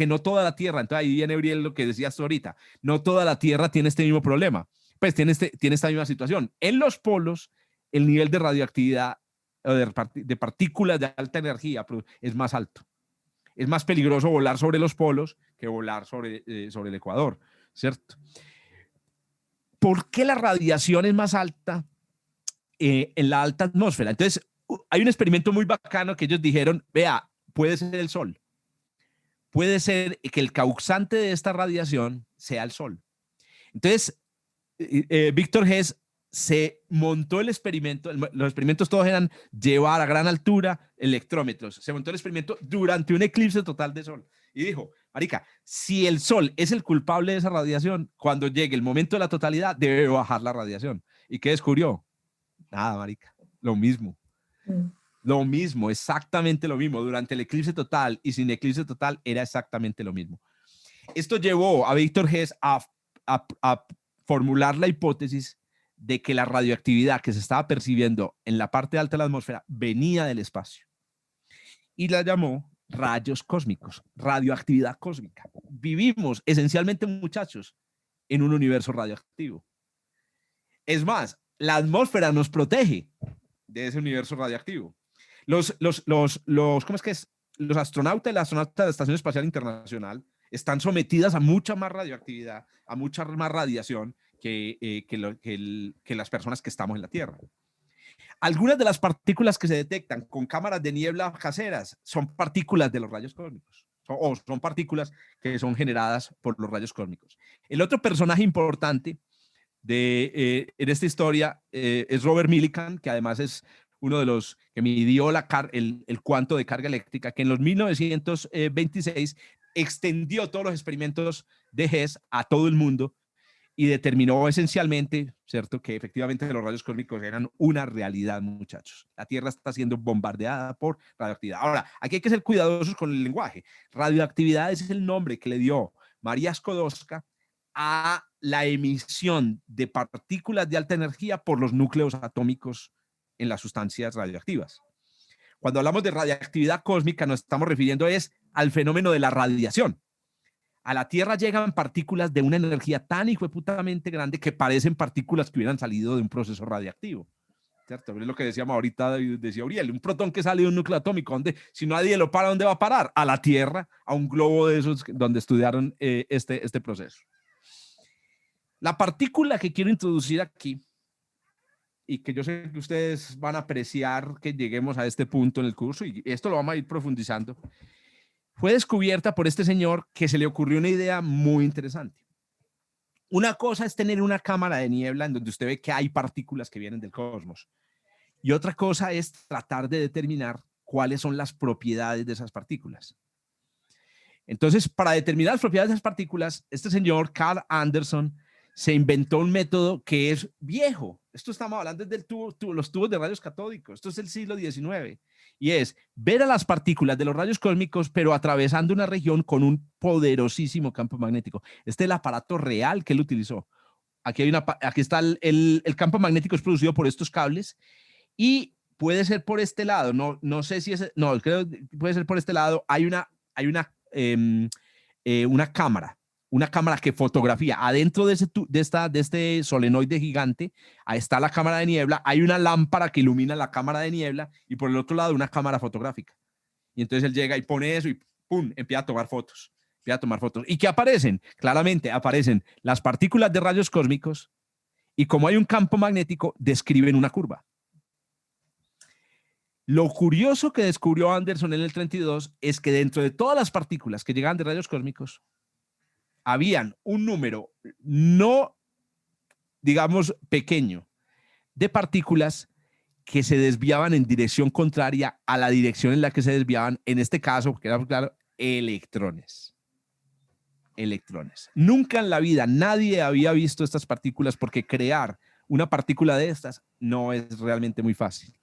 no toda la Tierra, entonces ahí viene Uriel lo que decías ahorita, no toda la Tierra tiene este mismo problema, pues tiene esta misma situación. En los polos, el nivel de radioactividad de partículas de alta energía es más alto. Es más peligroso volar sobre los polos que volar sobre el Ecuador, ¿cierto? ¿Por qué la radiación es más alta en la alta atmósfera? Entonces, hay un experimento muy bacano que ellos dijeron, vea, puede ser el Sol. Puede ser que el causante de esta radiación sea el Sol. Entonces, Víctor Hess se montó el experimento, los experimentos todos eran llevar a gran altura electrómetros. Se montó el experimento durante un eclipse total de Sol. Y dijo, marica, si el Sol es el culpable de esa radiación, cuando llegue el momento de la totalidad, debe bajar la radiación. ¿Y qué descubrió? Nada, marica, lo mismo. Lo mismo, exactamente lo mismo. Durante el eclipse total y sin eclipse total era exactamente lo mismo. Esto llevó a Víctor Hess a formular la hipótesis de que la radioactividad que se estaba percibiendo en la parte alta de la atmósfera venía del espacio. Y la llamó rayos cósmicos, radioactividad cósmica. Vivimos esencialmente, muchachos, en un universo radioactivo. Es más, la atmósfera nos protege de ese universo radioactivo. ¿Cómo es que es? Los astronautas y las astronautas de la Estación Espacial Internacional están sometidas a mucha más radioactividad, a mucha más radiación que las personas que estamos en la Tierra. Algunas de las partículas que se detectan con cámaras de niebla caseras son partículas de los rayos cósmicos, o son partículas que son generadas por los rayos cósmicos. El otro personaje importante en esta historia es Robert Millikan, que además es uno de los que midió el cuánto de carga eléctrica, que en los 1926 extendió todos los experimentos de Hess a todo el mundo y determinó esencialmente, ¿cierto?, que efectivamente los rayos cósmicos eran una realidad, muchachos. La Tierra está siendo bombardeada por radioactividad. Ahora, aquí hay que ser cuidadosos con el lenguaje. Radioactividad es el nombre que le dio María Sklodowska a la emisión de partículas de alta energía por los núcleos atómicos en las sustancias radioactivas. Cuando hablamos de radioactividad cósmica, nos estamos refiriendo al fenómeno de la radiación. A la Tierra llegan partículas de una energía tan hijoputamente grande que parecen partículas que hubieran salido de un proceso radiactivo. ¿Cierto? Es lo que decíamos ahorita, decía Uriel, un protón que sale de un núcleo atómico, si nadie lo para, ¿dónde va a parar? A la Tierra, a un globo de esos donde estudiaron este proceso. La partícula que quiero introducir aquí, y que yo sé que ustedes van a apreciar que lleguemos a este punto en el curso, y esto lo vamos a ir profundizando, fue descubierta por este señor que se le ocurrió una idea muy interesante. Una cosa es tener una cámara de niebla en donde usted ve que hay partículas que vienen del cosmos. Y otra cosa es tratar de determinar cuáles son las propiedades de esas partículas. Entonces, para determinar las propiedades de esas partículas, este señor Carl Anderson se inventó un método que es viejo. Esto estamos hablando desde los tubos de rayos catódicos. Esto es el siglo XIX. Y es ver a las partículas de los rayos cósmicos, pero atravesando una región con un poderosísimo campo magnético. Este es el aparato real que él utilizó. Aquí está el campo magnético, es producido por estos cables y puede ser por este lado. No sé si es, no, creo que puede ser por este lado. Hay una cámara que fotografía. Adentro de este solenoide gigante, ahí está la cámara de niebla, hay una lámpara que ilumina la cámara de niebla y por el otro lado una cámara fotográfica. Y entonces él llega y pone eso y ¡pum! Empieza a tomar fotos. ¿Y qué aparecen? Claramente aparecen las partículas de rayos cósmicos y como hay un campo magnético, describen una curva. Lo curioso que descubrió Anderson en el 32 es que dentro de todas las partículas que llegaban de rayos cósmicos, habían un número no, digamos, pequeño de partículas que se desviaban en dirección contraria a la dirección en la que se desviaban, en este caso, porque era claro, electrones. Nunca en la vida nadie había visto estas partículas porque crear una partícula de estas no es realmente muy fácil.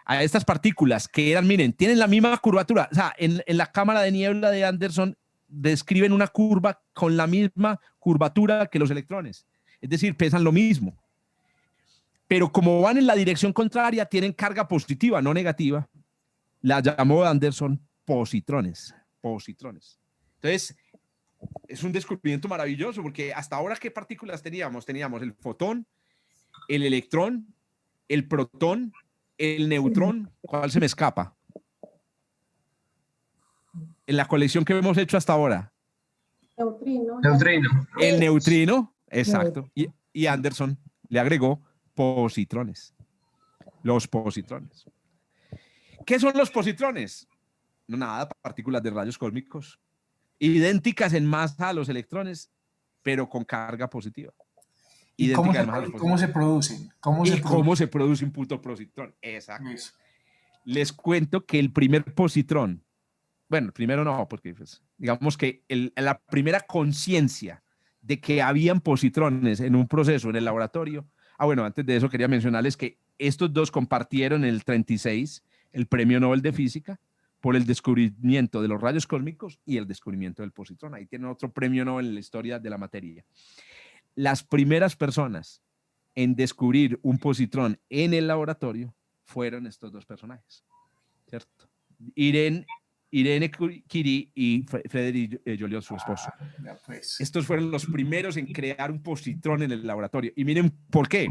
A estas partículas que eran, miren, tienen la misma curvatura, o sea, en la cámara de niebla de Anderson describen una curva con la misma curvatura que los electrones, es decir, pesan lo mismo, pero como van en la dirección contraria, tienen carga positiva, no negativa, la llamó Anderson positrones. Entonces, es un descubrimiento maravilloso, porque hasta ahora, ¿qué partículas teníamos? Teníamos el fotón, el electrón, el protón, el neutrón. ¿Cuál se me escapa? En la colección que hemos hecho hasta ahora. Neutrino. El neutrino, exacto. Y Anderson le agregó positrones. Los positrones. ¿Qué son los positrones? No, nada, partículas de rayos cósmicos idénticas en masa a los electrones, pero con carga positiva. ¿Y cómo se producen? ¿Cómo se produce un puto positrón? Exacto. Eso. Les cuento que el primer positrón, bueno, el primero no, porque pues, digamos que la primera conciencia de que habían positrones en un proceso en el laboratorio. Bueno, antes de eso quería mencionarles que estos dos compartieron en el 36 el Premio Nobel de Física por el descubrimiento de los rayos cósmicos y el descubrimiento del positrón. Ahí tienen otro premio Nobel en la historia de la materia. Las primeras personas en descubrir un positrón en el laboratorio fueron estos dos personajes, ¿cierto? Irene Curie y Frédéric Joliot, su esposo. Estos fueron los primeros en crear un positrón en el laboratorio. Y miren por qué.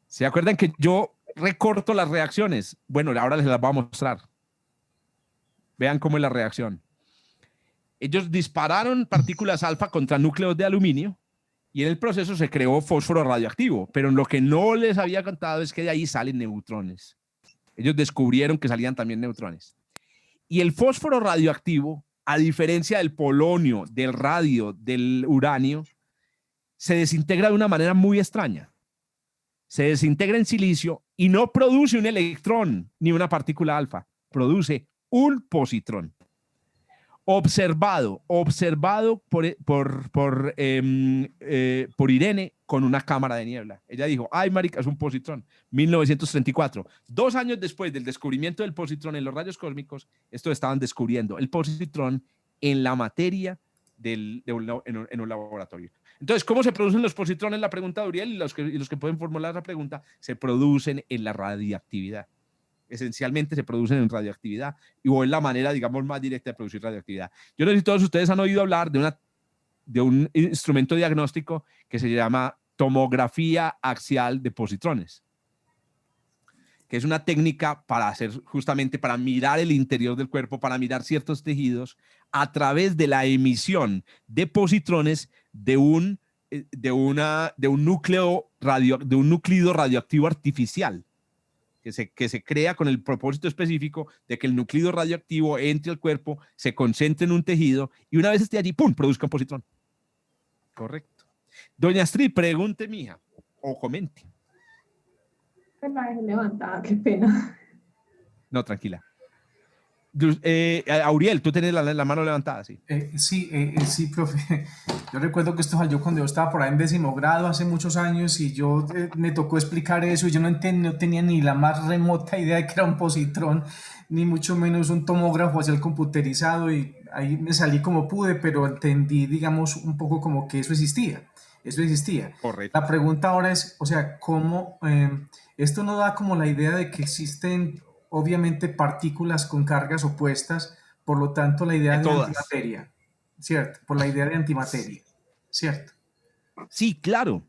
¿Se acuerdan que yo recorto las reacciones? Bueno, ahora les las voy a mostrar. Vean cómo es la reacción. Ellos dispararon partículas alfa contra núcleos de aluminio y en el proceso se creó fósforo radioactivo, pero lo que no les había contado es que de ahí salen neutrones. Ellos descubrieron que salían también neutrones. Y el fósforo radioactivo, a diferencia del polonio, del radio, del uranio, se desintegra de una manera muy extraña. Se desintegra en silicio y no produce un electrón ni una partícula alfa, produce un positrón. Observado por Irene con una cámara de niebla. Ella dijo, ay, marica, es un positrón. 1934. 2 años después del descubrimiento del positrón en los rayos cósmicos, estos estaban descubriendo el positrón en la materia en un laboratorio. Entonces, ¿cómo se producen los positrones? La pregunta de Uriel, y los que pueden formular la pregunta, se producen en la radiactividad. Esencialmente se producen en radioactividad o es la manera, digamos, más directa de producir radioactividad. Yo no sé si todos ustedes han oído hablar de un instrumento diagnóstico que se llama tomografía axial de positrones, que es una técnica para mirar el interior del cuerpo, para mirar ciertos tejidos a través de la emisión de positrones de un núcleo radioactivo artificial. Que se crea con el propósito específico de que el núcleo radioactivo entre al cuerpo, se concentre en un tejido y una vez esté allí, ¡pum!, produzca un positrón. Correcto. Doña Astrid, pregunte, mija, o comente. La dejé levantada, qué pena. No, tranquila. Auriel, tú tienes la mano levantada, sí. Sí, profe. Yo recuerdo que esto salió cuando yo estaba por ahí en 10º grado hace muchos años y yo me tocó explicar eso y yo no tenía ni la más remota idea de que era un positrón, ni mucho menos un tomógrafo hacia el computerizado, y ahí me salí como pude, pero entendí, digamos, un poco como que eso existía. Eso existía. Correcto. La pregunta ahora es, o sea, ¿cómo esto no da como la idea de que existen obviamente partículas con cargas opuestas, por lo tanto la idea de antimateria, ¿cierto? Por la idea de antimateria, ¿cierto? Sí, claro.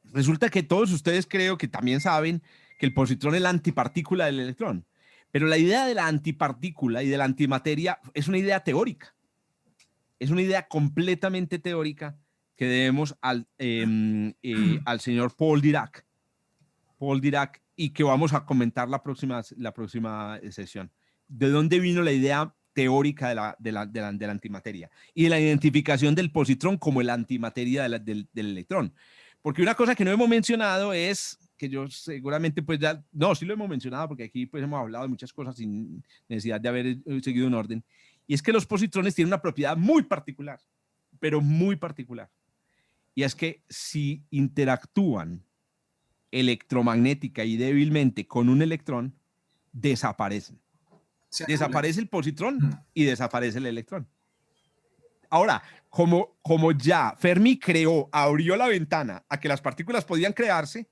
Resulta que todos ustedes creo que también saben que el positrón es la antipartícula del electrón, pero la idea de la antipartícula y de la antimateria es una idea teórica. Es una idea completamente teórica que debemos al señor Paul Dirac. Y que vamos a comentar la próxima sesión. ¿De dónde vino la idea teórica de la antimateria? Y de la identificación del positrón como la antimateria del electrón. Porque una cosa que no hemos mencionado es, que yo seguramente pues ya, no, sí lo hemos mencionado porque aquí pues hemos hablado de muchas cosas sin necesidad de haber seguido un orden, y es que los positrones tienen una propiedad muy particular, pero muy particular. Y es que si interactúan electromagnética y débilmente con un electrón, desaparecen. Desaparece el positrón y desaparece el electrón. Ahora, como ya Fermi abrió la ventana a que las partículas podían crearse,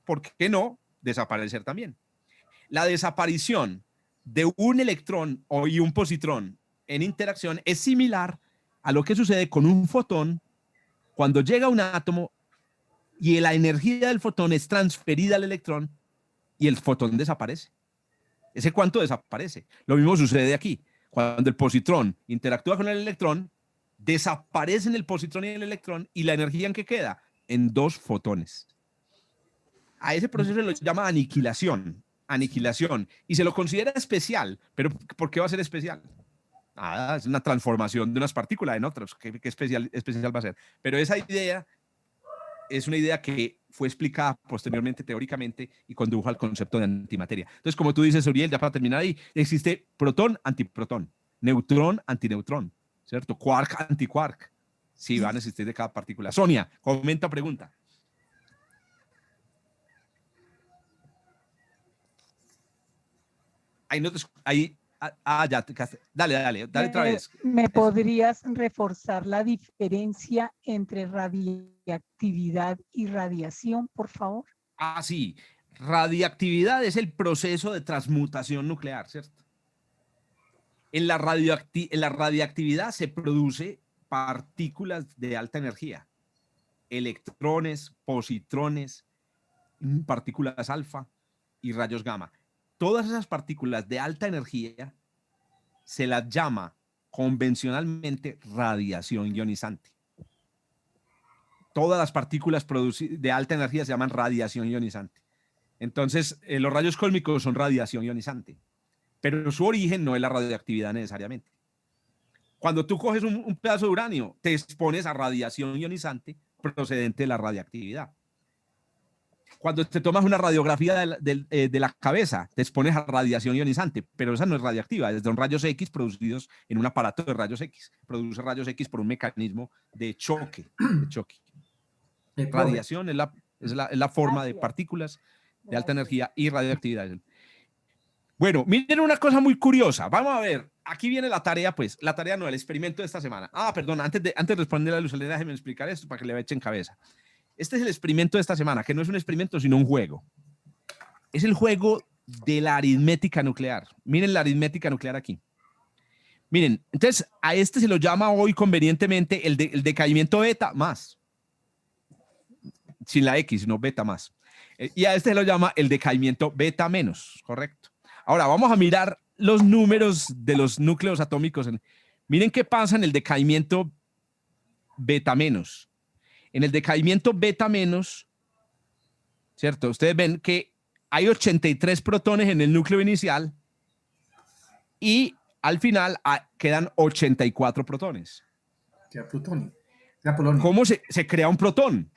¿por qué no desaparecer también? La desaparición de un electrón y un positrón en interacción es similar a lo que sucede con un fotón cuando llega a un átomo y la energía del fotón es transferida al electrón y el fotón desaparece. Ese cuanto desaparece. Lo mismo sucede aquí. Cuando el positrón interactúa con el electrón, desaparecen el positrón y el electrón, y la energía en que queda en 2 fotones. A ese proceso se lo llama aniquilación. Y se lo considera especial. ¿Pero por qué va a ser especial? Nada, es una transformación de unas partículas en otras. ¿Qué especial va a ser? Pero esa idea es una idea que fue explicada posteriormente teóricamente y condujo al concepto de antimateria. Entonces, como tú dices, Uriel, ya para terminar ahí, existe protón, antiprotón, neutrón, antineutrón, ¿cierto? Quark, antiquark. Sí, van a existir de cada partícula. Sonia, comenta, pregunta. Ahí no te... Ahí... ya, dale otra vez. ¿Me podrías reforzar la diferencia entre radiactividad y radiación, por favor? Sí. Radiactividad es el proceso de transmutación nuclear, ¿cierto? En la radiactividad se produce partículas de alta energía, electrones, positrones, partículas alfa y rayos gamma. Todas esas partículas de alta energía se las llama convencionalmente radiación ionizante. Todas las partículas de alta energía se llaman radiación ionizante. Entonces, los rayos cósmicos son radiación ionizante, pero su origen no es la radioactividad necesariamente. Cuando tú coges un pedazo de uranio, te expones a radiación ionizante procedente de la radiactividad. Cuando te tomas una radiografía de la cabeza, te expones a radiación ionizante, pero esa no es radiactiva, son rayos X producidos en un aparato de rayos X. Produce rayos X por un mecanismo de choque. Radiación es la forma de partículas de alta energía y radioactividad. Bueno, miren una cosa muy curiosa. Vamos a ver, aquí viene la tarea, pues, la tarea no, el experimento de esta semana. Perdón, antes de responder a Luz Helena, déjenme explicar esto para que le echen cabeza. Este es el experimento de esta semana, que no es un experimento, sino un juego. Es el juego de la aritmética nuclear. Miren la aritmética nuclear aquí. Miren, entonces a este se lo llama hoy convenientemente el decaimiento beta más. Sin la X, sino beta más. Y a este se lo llama el decaimiento beta menos, correcto. Ahora vamos a mirar los números de los núcleos atómicos. Miren qué pasa en el decaimiento beta menos. En el decaimiento beta menos, ¿cierto? Ustedes ven que hay 83 protones en el núcleo inicial y al final quedan 84 protones. Queda plutonio. Queda polonio. ¿Cómo se crea un protón?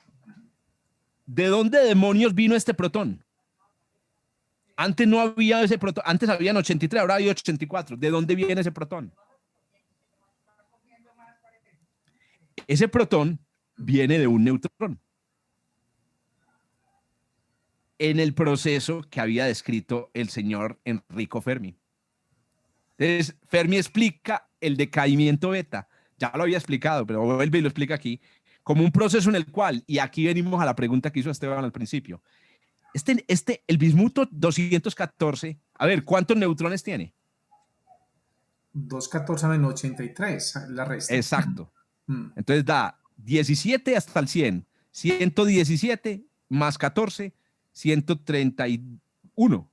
¿De dónde demonios vino este protón? Antes no había ese protón, antes habían 83, ahora hay 84. ¿De dónde viene ese protón? Ese protón viene de un neutrón. En el proceso que había descrito el señor Enrico Fermi. Entonces, Fermi explica el decaimiento beta. Ya lo había explicado, pero vuelve y lo explica aquí, como un proceso en el cual, y aquí venimos a la pregunta que hizo Esteban al principio, el bismuto 214, a ver, ¿cuántos neutrones tiene? 214 menos 83, la resta. Exacto. Entonces da 17 hasta el 100, 117 más 14, 131,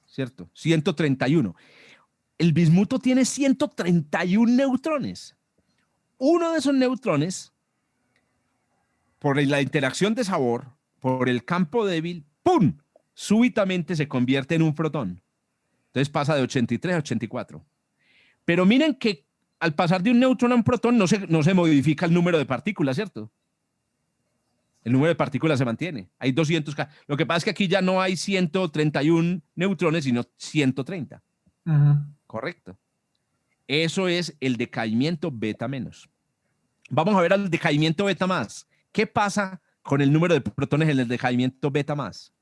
¿cierto? 131. El bismuto tiene 131 neutrones. Uno de esos neutrones, por la interacción de sabor, por el campo débil, ¡pum!, súbitamente se convierte en un protón. Entonces pasa de 83 a 84. Pero miren que al pasar de un neutrón a un protón no se modifica el número de partículas, ¿cierto? El número de partículas se mantiene. Hay 200. Lo que pasa es que aquí ya no hay 131 neutrones, sino 130. Correcto. Eso es el decaimiento beta menos. Vamos a ver al decaimiento beta más. ¿Qué pasa con el número de protones en el decaimiento beta más?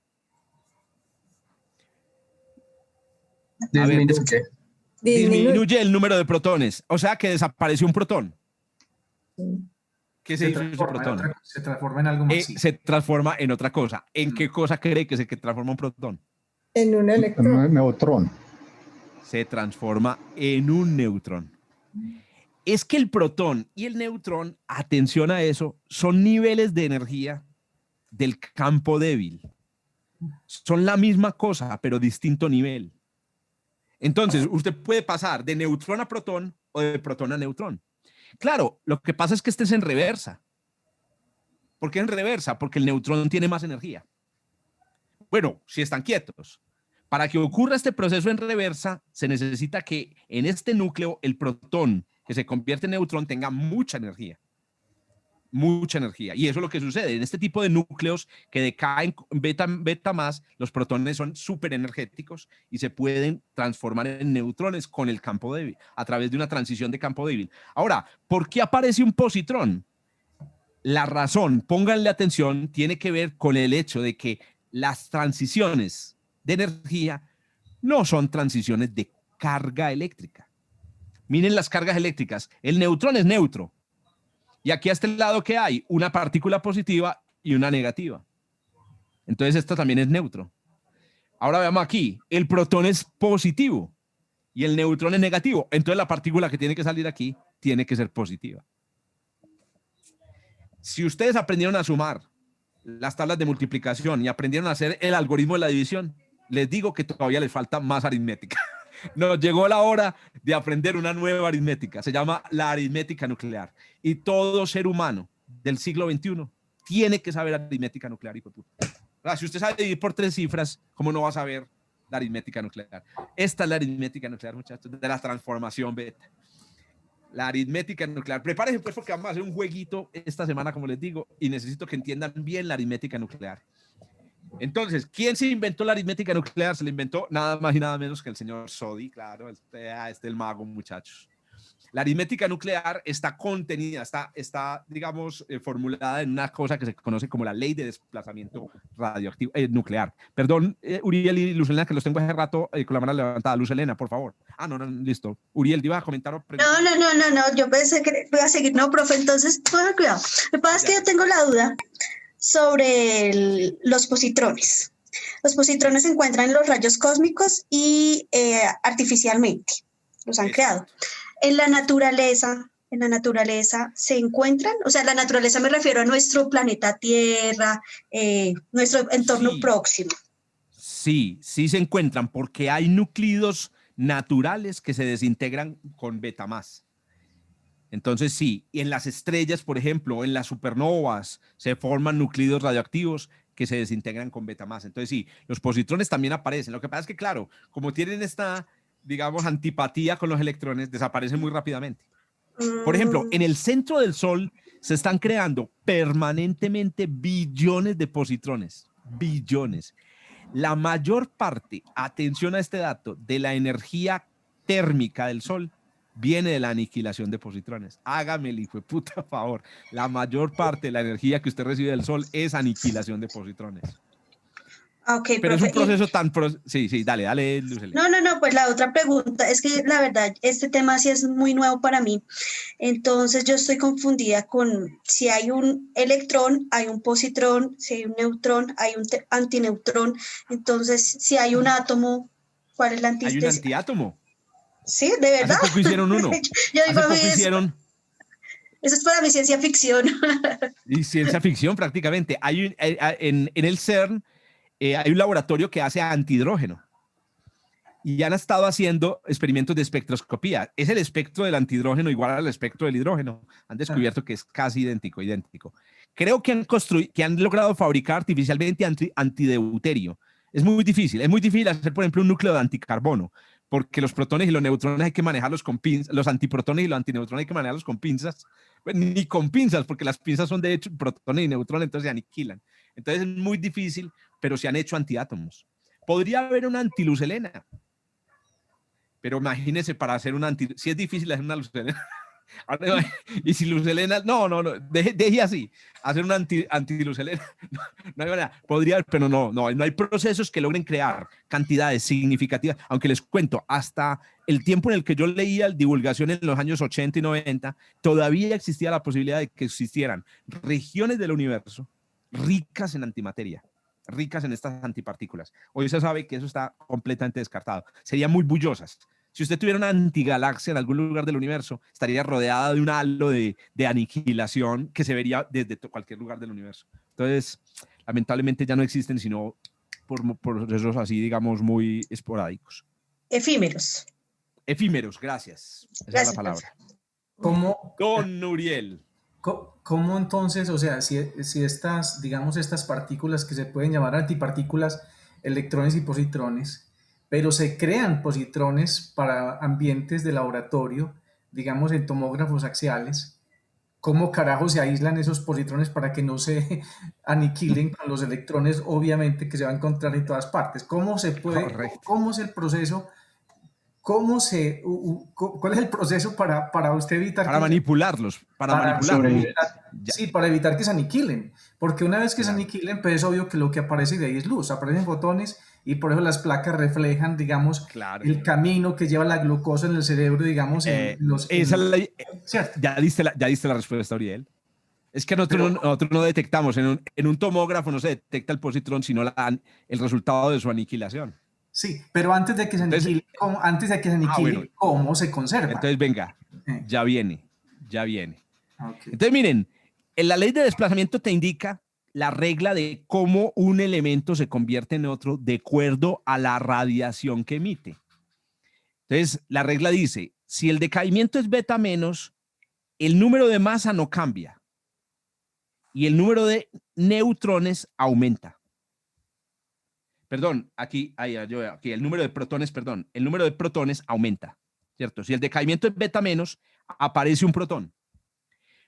Disminuye el número de protones. O sea que desapareció un protón. ¿Qué se hizo ese protón? Se transforma en algo más. Se transforma en otra cosa. ¿En qué cosa cree que se transforma un protón? En un electrón. Un neutrón. Se transforma en un neutrón. Es que el protón y el neutrón, atención a eso, son niveles de energía del campo débil. Son la misma cosa, pero distinto nivel. Entonces, usted puede pasar de neutrón a protón o de protón a neutrón. Claro, lo que pasa es que este es en reversa. ¿Por qué en reversa? Porque el neutrón tiene más energía. Bueno, si están quietos. Para que ocurra este proceso en reversa, se necesita que en este núcleo el protón que se convierte en neutrón tenga mucha energía. Mucha energía. Y eso es lo que sucede. En este tipo de núcleos que decaen beta más, los protones son súper energéticos y se pueden transformar en neutrones con el campo débil, a través de una transición de campo débil. Ahora, ¿por qué aparece un positrón? La razón, pónganle atención, tiene que ver con el hecho de que las transiciones de energía no son transiciones de carga eléctrica. Miren las cargas eléctricas. El neutrón es neutro. Y aquí a este lado, ¿qué hay? Una partícula positiva y una negativa. Entonces esto también es neutro. Ahora veamos aquí. El protón es positivo y el neutrón es negativo. Entonces la partícula que tiene que salir aquí tiene que ser positiva. Si ustedes aprendieron a sumar las tablas de multiplicación y aprendieron a hacer el algoritmo de la división, les digo que todavía les falta más aritmética. Nos llegó la hora de aprender una nueva aritmética. Se llama la aritmética nuclear. Y todo ser humano del siglo XXI tiene que saber aritmética nuclear. Si usted sabe dividir por 3 cifras, ¿cómo no va a saber la aritmética nuclear? Esta es la aritmética nuclear, muchachos, de la transformación beta. La aritmética nuclear. Prepárense pues porque vamos a hacer un jueguito esta semana, como les digo, y necesito que entiendan bien la aritmética nuclear. Entonces, ¿quién se inventó la aritmética nuclear? Se la inventó nada más y nada menos que el señor Soddy, claro, este es el mago, muchachos. La aritmética nuclear está contenida, está digamos, formulada en una cosa que se conoce como la ley de desplazamiento radioactivo nuclear. Perdón, Uriel y Luz Helena, que los tengo hace rato con la mano levantada. Luz Helena, por favor. No, listo. Uriel, ¿te ibas a comentar? No, yo pensé que voy a seguir. No, profe, entonces, pongan cuidado. Lo que pasa es que yo tengo la duda sobre los positrones. Los positrones se encuentran en los rayos cósmicos y artificialmente los han creado. En la naturaleza se encuentran, o sea, la naturaleza me refiero a nuestro planeta Tierra, nuestro entorno próximo. Sí se encuentran porque hay núcleos naturales que se desintegran con beta más. Entonces sí, y en las estrellas, por ejemplo, en las supernovas, se forman núcleos radioactivos que se desintegran con beta más. Entonces sí, los positrones también aparecen. Lo que pasa es que, claro, como tienen esta, digamos, antipatía con los electrones, desaparecen muy rápidamente. Por ejemplo, en el centro del Sol se están creando permanentemente billones de positrones. Billones. la mayor parte, atención a este dato, de la energía térmica del Sol viene de la aniquilación de positrones. Hágame el hijo de puta favor. La mayor parte de la energía que usted recibe del Sol es aniquilación de positrones. Okay, pero profe, es un proceso tan... Sí, dale, Lucelena. No, pues la otra pregunta es que la verdad este tema sí es muy nuevo para mí, entonces yo estoy confundida con si hay un electrón, hay un positrón, si hay un neutrón, hay un antineutrón, entonces si hay un átomo, ¿cuál es la antítesis? Hay un antiátomo. Sí, de verdad. Hace poco hicieron uno. Yo digo, eso es para mi ciencia ficción. Y ciencia ficción prácticamente. En el CERN hay un laboratorio que hace antihidrógeno y han estado haciendo experimentos de espectroscopía. Es el espectro del antihidrógeno igual al espectro del hidrógeno. Han descubierto que es casi idéntico. Creo que han logrado fabricar artificialmente antideuterio. Es muy difícil hacer, por ejemplo, un núcleo de anticarbono, porque los protones y los neutrones hay que manejarlos con pinzas, los antiprotones y los antineutrones hay que manejarlos con pinzas, ni con pinzas, porque las pinzas son de hecho protones y neutrones, entonces se aniquilan. Entonces es muy difícil, pero se han hecho antiátomos. Podría haber una antilucelena, pero imagínense para hacer una si es difícil hacer una lucelena. Y si lucelena, no, deje así, hacer una antilucelena, no hay manera, podría haber, pero no hay procesos que logren crear cantidades significativas, aunque les cuento, hasta el tiempo en el que yo leía divulgación en los años 80 y 90, todavía existía la posibilidad de que existieran regiones del universo ricas en antimateria, ricas en estas antipartículas. Hoy se sabe que eso está completamente descartado, serían muy bullosas. Si usted tuviera una antigalaxia en algún lugar del universo, estaría rodeada de un halo de aniquilación que se vería desde cualquier lugar del universo. Entonces, lamentablemente ya no existen, sino por procesos así, digamos, muy esporádicos. Efímeros. Efímeros, gracias. Esa es la palabra. Don Uriel. ¿Cómo entonces, o sea, si estas, digamos, estas partículas que se pueden llamar antipartículas, electrones y positrones, pero se crean positrones para ambientes de laboratorio, digamos en tomógrafos axiales, ¿cómo carajo se aíslan esos positrones para que no se aniquilen con los electrones, obviamente, que se va a encontrar en todas partes? ¿Cómo se puede, cómo es el proceso, cuál es el proceso para usted evitar para manipularlos, para evitar que se aniquilen? Porque una vez que se aniquilen, pues es obvio que lo que aparece de ahí es luz, aparecen fotones, y por eso las placas reflejan, digamos, el camino que lleva la glucosa en el cerebro, digamos, ya diste la respuesta, Uriel. Es que nosotros no detectamos, en un tomógrafo no se detecta el positrón, sino el resultado de su aniquilación. Sí, pero antes de que se aniquile, ¿cómo se conserva? Entonces, venga, ya viene. Okay. Entonces, miren, en la ley de desplazamiento te indica la regla de cómo un elemento se convierte en otro de acuerdo a la radiación que emite. Entonces, la regla dice, si el decaimiento es beta menos, el número de masa no cambia y el número de neutrones aumenta. Perdón, aquí el número de protones aumenta, ¿cierto? Si el decaimiento es beta menos, aparece un protón.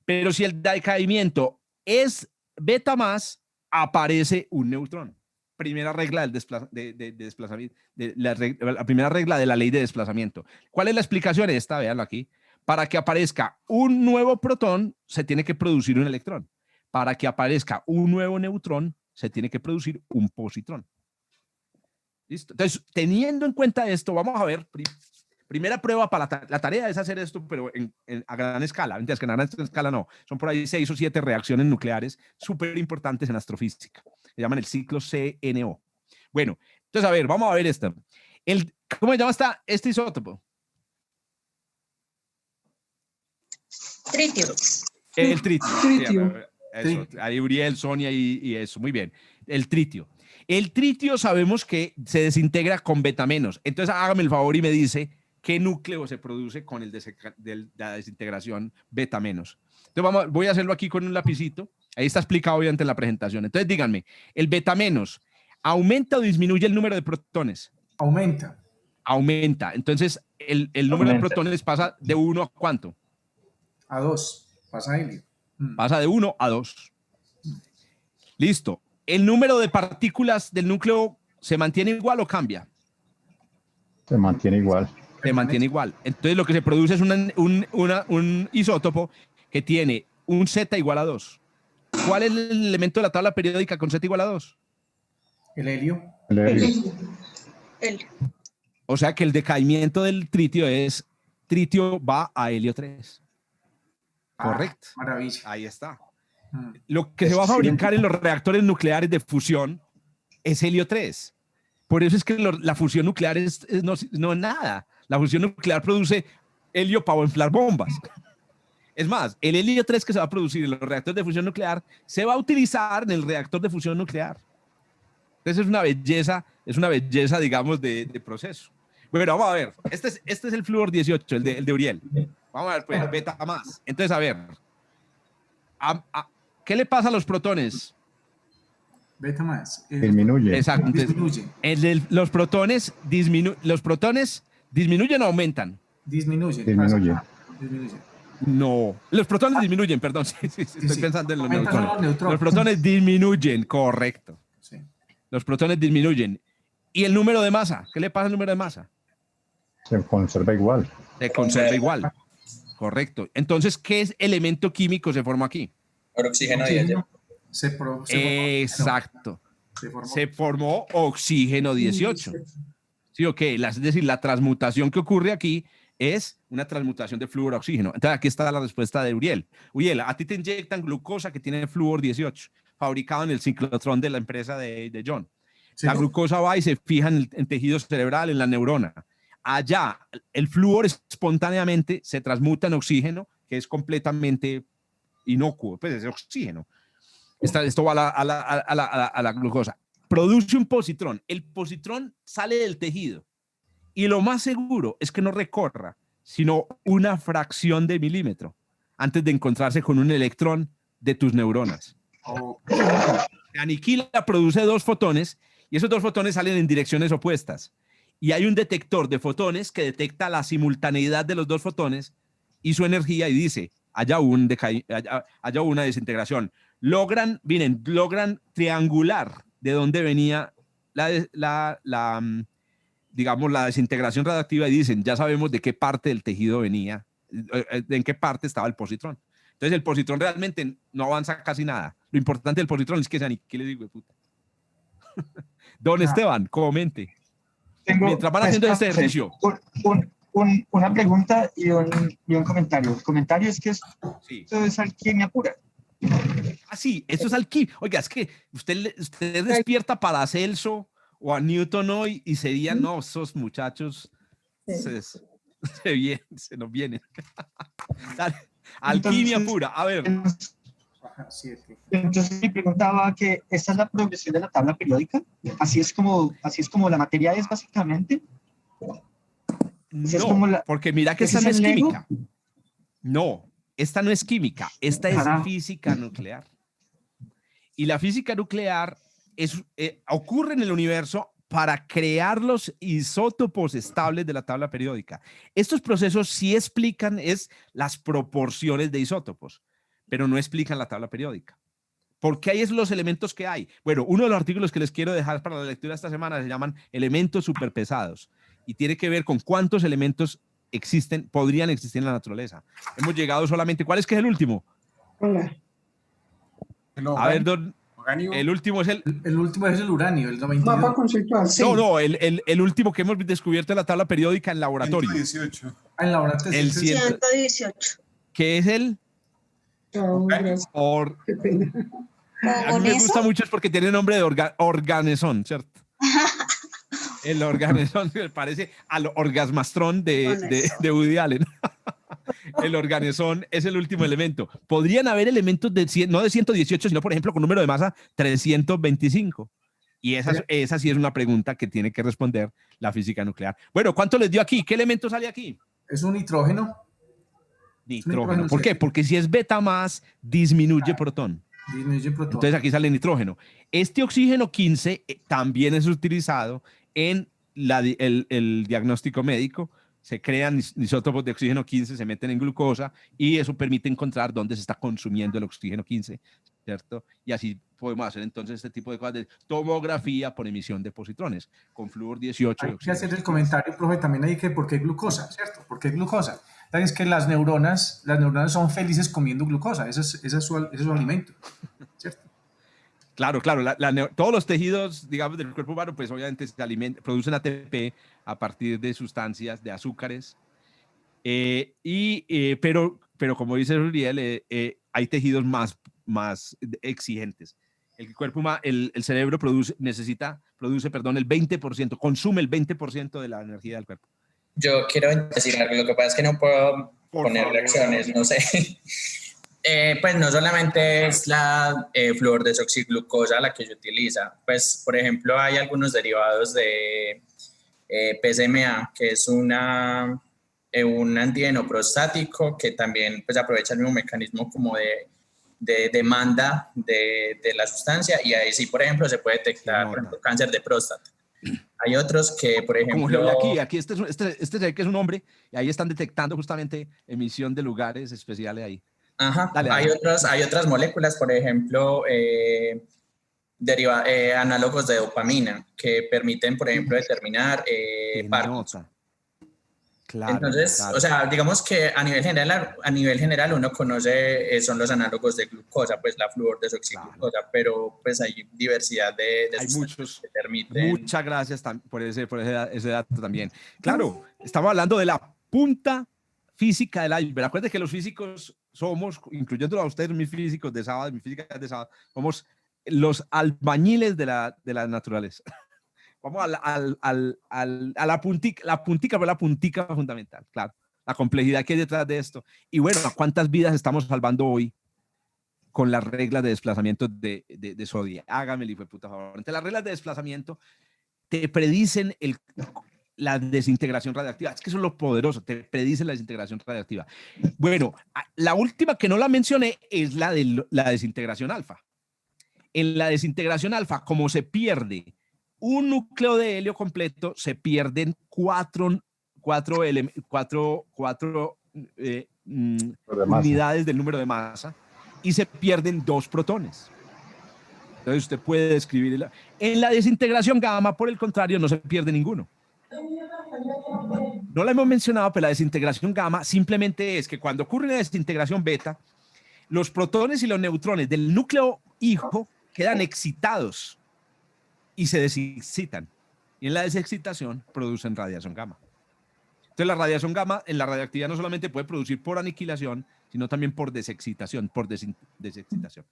Pero si el decaimiento es beta más, aparece un neutrón. Primera regla del desplazamiento, la primera regla de la ley de desplazamiento. ¿Cuál es la explicación? Esta, véanlo aquí. Para que aparezca un nuevo protón, se tiene que producir un electrón. Para que aparezca un nuevo neutrón, se tiene que producir un positrón. ¿Listo? Entonces, teniendo en cuenta esto, vamos a ver, primera prueba para la tarea es hacer esto, pero a gran escala. Mientras que a gran escala no. Son por ahí 6 o 7 reacciones nucleares súper importantes en astrofísica. Se llaman el ciclo CNO. Bueno, entonces, a ver, vamos a ver esta. ¿Cómo se llama este isótopo? Tritio. El tritio. Eso, ahí Uriel, Sonia y eso. Muy bien. El tritio. El tritio sabemos que se desintegra con beta menos. Entonces, hágame el favor y me dice qué núcleo se produce con la desintegración beta menos. Entonces, voy a hacerlo aquí con un lapicito. Ahí está explicado obviamente en la presentación. Entonces, díganme, ¿el beta menos aumenta o disminuye el número de protones? Aumenta. Entonces, el número de protones pasa de 1 a ¿cuánto? A 2. Pasa helio. Pasa de 1 a 2. Listo. El número de partículas del núcleo ¿se mantiene igual o cambia? Se mantiene igual. Se mantiene igual. Entonces lo que se produce es un isótopo que tiene un Z igual a 2. ¿Cuál es el elemento de la tabla periódica con Z igual a 2? El helio. El helio. Helio. O sea que el decaimiento del tritio es tritio va a helio 3. Correcto. Maravilla. Ahí está. Lo que se va a fabricar en los reactores nucleares de fusión es helio 3. Por eso es que la fusión nuclear no es nada. La fusión nuclear produce helio para inflar bombas. Es más, el helio 3 que se va a producir en los reactores de fusión nuclear se va a utilizar en el reactor de fusión nuclear. Entonces es una belleza, digamos, de proceso. Bueno, vamos a ver. Este es el flúor 18, el de Uriel. Vamos a ver, pues, beta más. Entonces, a ver. ¿Qué le pasa a los protones? Beta más. Disminuye. Exacto. Entonces, los protones disminuyen o aumentan. Disminuye. No, los protones disminuyen, perdón. Estoy pensando en los neutrones. Los protones disminuyen, correcto. Sí. Los protones disminuyen. ¿Y el número de masa? ¿Qué le pasa al número de masa? Se conserva igual. Se conserva igual. Correcto. Entonces, ¿qué elemento químico se formó aquí? Por oxígeno y helio. Exacto. Se formó oxígeno 18. ¿Sí o qué? Es decir, la transmutación que ocurre aquí es una transmutación de flúor a oxígeno. Entonces, aquí está la respuesta de Uriel. Uriel, a ti te inyectan glucosa que tiene flúor 18, fabricado en el ciclotrón de la empresa de John. Sí. La glucosa va y se fija en tejido cerebral, en la neurona. Allá, el flúor espontáneamente se transmuta en oxígeno, que es completamente inocuo, pues es oxígeno. Esto va a la glucosa. Produce un positrón. El positrón sale del tejido y lo más seguro es que no recorra sino una fracción de milímetro antes de encontrarse con un electrón de tus neuronas. Se aniquila, produce 2 fotones y esos 2 fotones salen en direcciones opuestas. Y hay un detector de fotones que detecta la simultaneidad de los 2 fotones y su energía y dice, haya una desintegración. Logran triangular de dónde venía digamos, la desintegración radiactiva y dicen, ya sabemos de qué parte del tejido venía, en qué parte estaba el positrón. Entonces el positrón realmente no avanza casi nada. Lo importante del positrón es que se aniquile, digo de puta. Don Esteban, comente. Mientras van haciendo este ejercicio. Una pregunta y un comentario. El comentario es que esto es alquimia pura. Ah, sí, esto es alquimia. Oiga, es que usted despierta para Celso o a Newton hoy y serían, no, esos muchachos se nos vienen. Alquimia pura. A ver. Entonces me preguntaba que esta es la progresión de la tabla periódica. Así es como la materia es básicamente. No, porque mira que esta no es química. No, esta no es química, esta es física nuclear. Y la física nuclear ocurre en el universo para crear los isótopos estables de la tabla periódica. Estos procesos sí explican las proporciones de isótopos, pero no explican la tabla periódica. ¿Por qué hay los elementos que hay? Bueno, uno de los artículos que les quiero dejar para la lectura esta semana se llaman elementos superpesados y tiene que ver con cuántos elementos podrían existir en la naturaleza. Hemos llegado solamente, ¿cuál es que es el último? Hola. A ver, el último es el último es el uranio, el 92. Mapa conceptual, sí. No, el último que hemos descubierto en la tabla periódica en laboratorio. 118. En laboratorio. El 118. ¿Qué es el? Qué pena. A mí me gusta mucho es porque tiene nombre de organesón, ¿cierto? El organesón me parece al orgasmastrón de Woody Allen. El organesón es el último elemento. Podrían haber elementos no de 118, sino, por ejemplo, con número de masa 325. Y esa sí es una pregunta que tiene que responder la física nuclear. Bueno, ¿cuánto les dio aquí? ¿Qué elemento sale aquí? Es un nitrógeno. Nitrógeno. ¿Por qué? Porque si es beta más, disminuye protón. Disminuye protón. Entonces aquí sale nitrógeno. Este oxígeno 15 también es utilizado en el diagnóstico médico se crean isótopos de oxígeno 15, se meten en glucosa y eso permite encontrar dónde se está consumiendo el oxígeno 15, ¿cierto? Y así podemos hacer entonces este tipo de cosas de tomografía por emisión de positrones con flúor 18. Hay que hacer el comentario, profe, también hay que, ¿por qué glucosa? ¿Cierto? ¿Por qué glucosa? Es que las neuronas son felices comiendo glucosa, ese es su alimento, ¿cierto? Claro, todos los tejidos, digamos, del cuerpo humano, pues obviamente producen ATP a partir de sustancias, de azúcares, pero como dice Uriel, hay tejidos más exigentes. El cuerpo humano, el cerebro produce el 20%, consume el 20% de la energía del cuerpo. Yo quiero decir algo, lo que pasa es que no puedo poner lecciones, no sé. Pues no solamente es la flúor desoxiglucosa la que se utiliza, pues por ejemplo hay algunos derivados de PSMA, que es un antígeno prostático que también pues aprovecha el mismo mecanismo como de demanda de la sustancia, y ahí sí, por ejemplo, se puede detectar por ejemplo, cáncer de próstata. Hay otros que, por ejemplo... Como aquí este se ve que es un hombre, y ahí están detectando justamente emisión de lugares especiales ahí. Ajá, hay otras moléculas, por ejemplo, análogos de dopamina, que permiten, por ejemplo, determinar Parkinson. Claro, entonces, claro. O sea, digamos que a nivel general uno conoce, son los análogos de glucosa, pues la flúor desoxiglucosa, claro. Pero pues hay diversidad de hay muchos, que permiten... Muchas gracias por ese dato también. Claro, estamos hablando de la punta física del iceberg. Acuérdense que los físicos somos, incluyendo a ustedes, mis físicos de sábado, mis físicas de sábado, somos los albañiles de la naturaleza. Vamos a la puntica, pero la puntica fundamental, claro. La complejidad que hay detrás de esto. Y bueno, ¿cuántas vidas estamos salvando hoy con las reglas de desplazamiento de Soddy? Hágame el hijo de puta favor. Entre las reglas de desplazamiento te predicen la desintegración radiactiva. Es que eso es lo poderoso, te predicen la desintegración radiactiva. Bueno, la última que no la mencioné es la de la desintegración alfa. En la desintegración alfa, como se pierde un núcleo de helio completo, se pierden cuatro unidades del número de masa y se pierden 2 protones. Entonces usted puede describir. En la desintegración gamma, por el contrario, no se pierde ninguno. No la hemos mencionado, pero la desintegración gamma simplemente es que cuando ocurre la desintegración beta, los protones y los neutrones del núcleo hijo quedan excitados y se desexcitan. Y en la desexcitación producen radiación gamma. Entonces la radiación gamma en la radioactividad no solamente puede producir por aniquilación, sino también por desexcitación, desexcitación.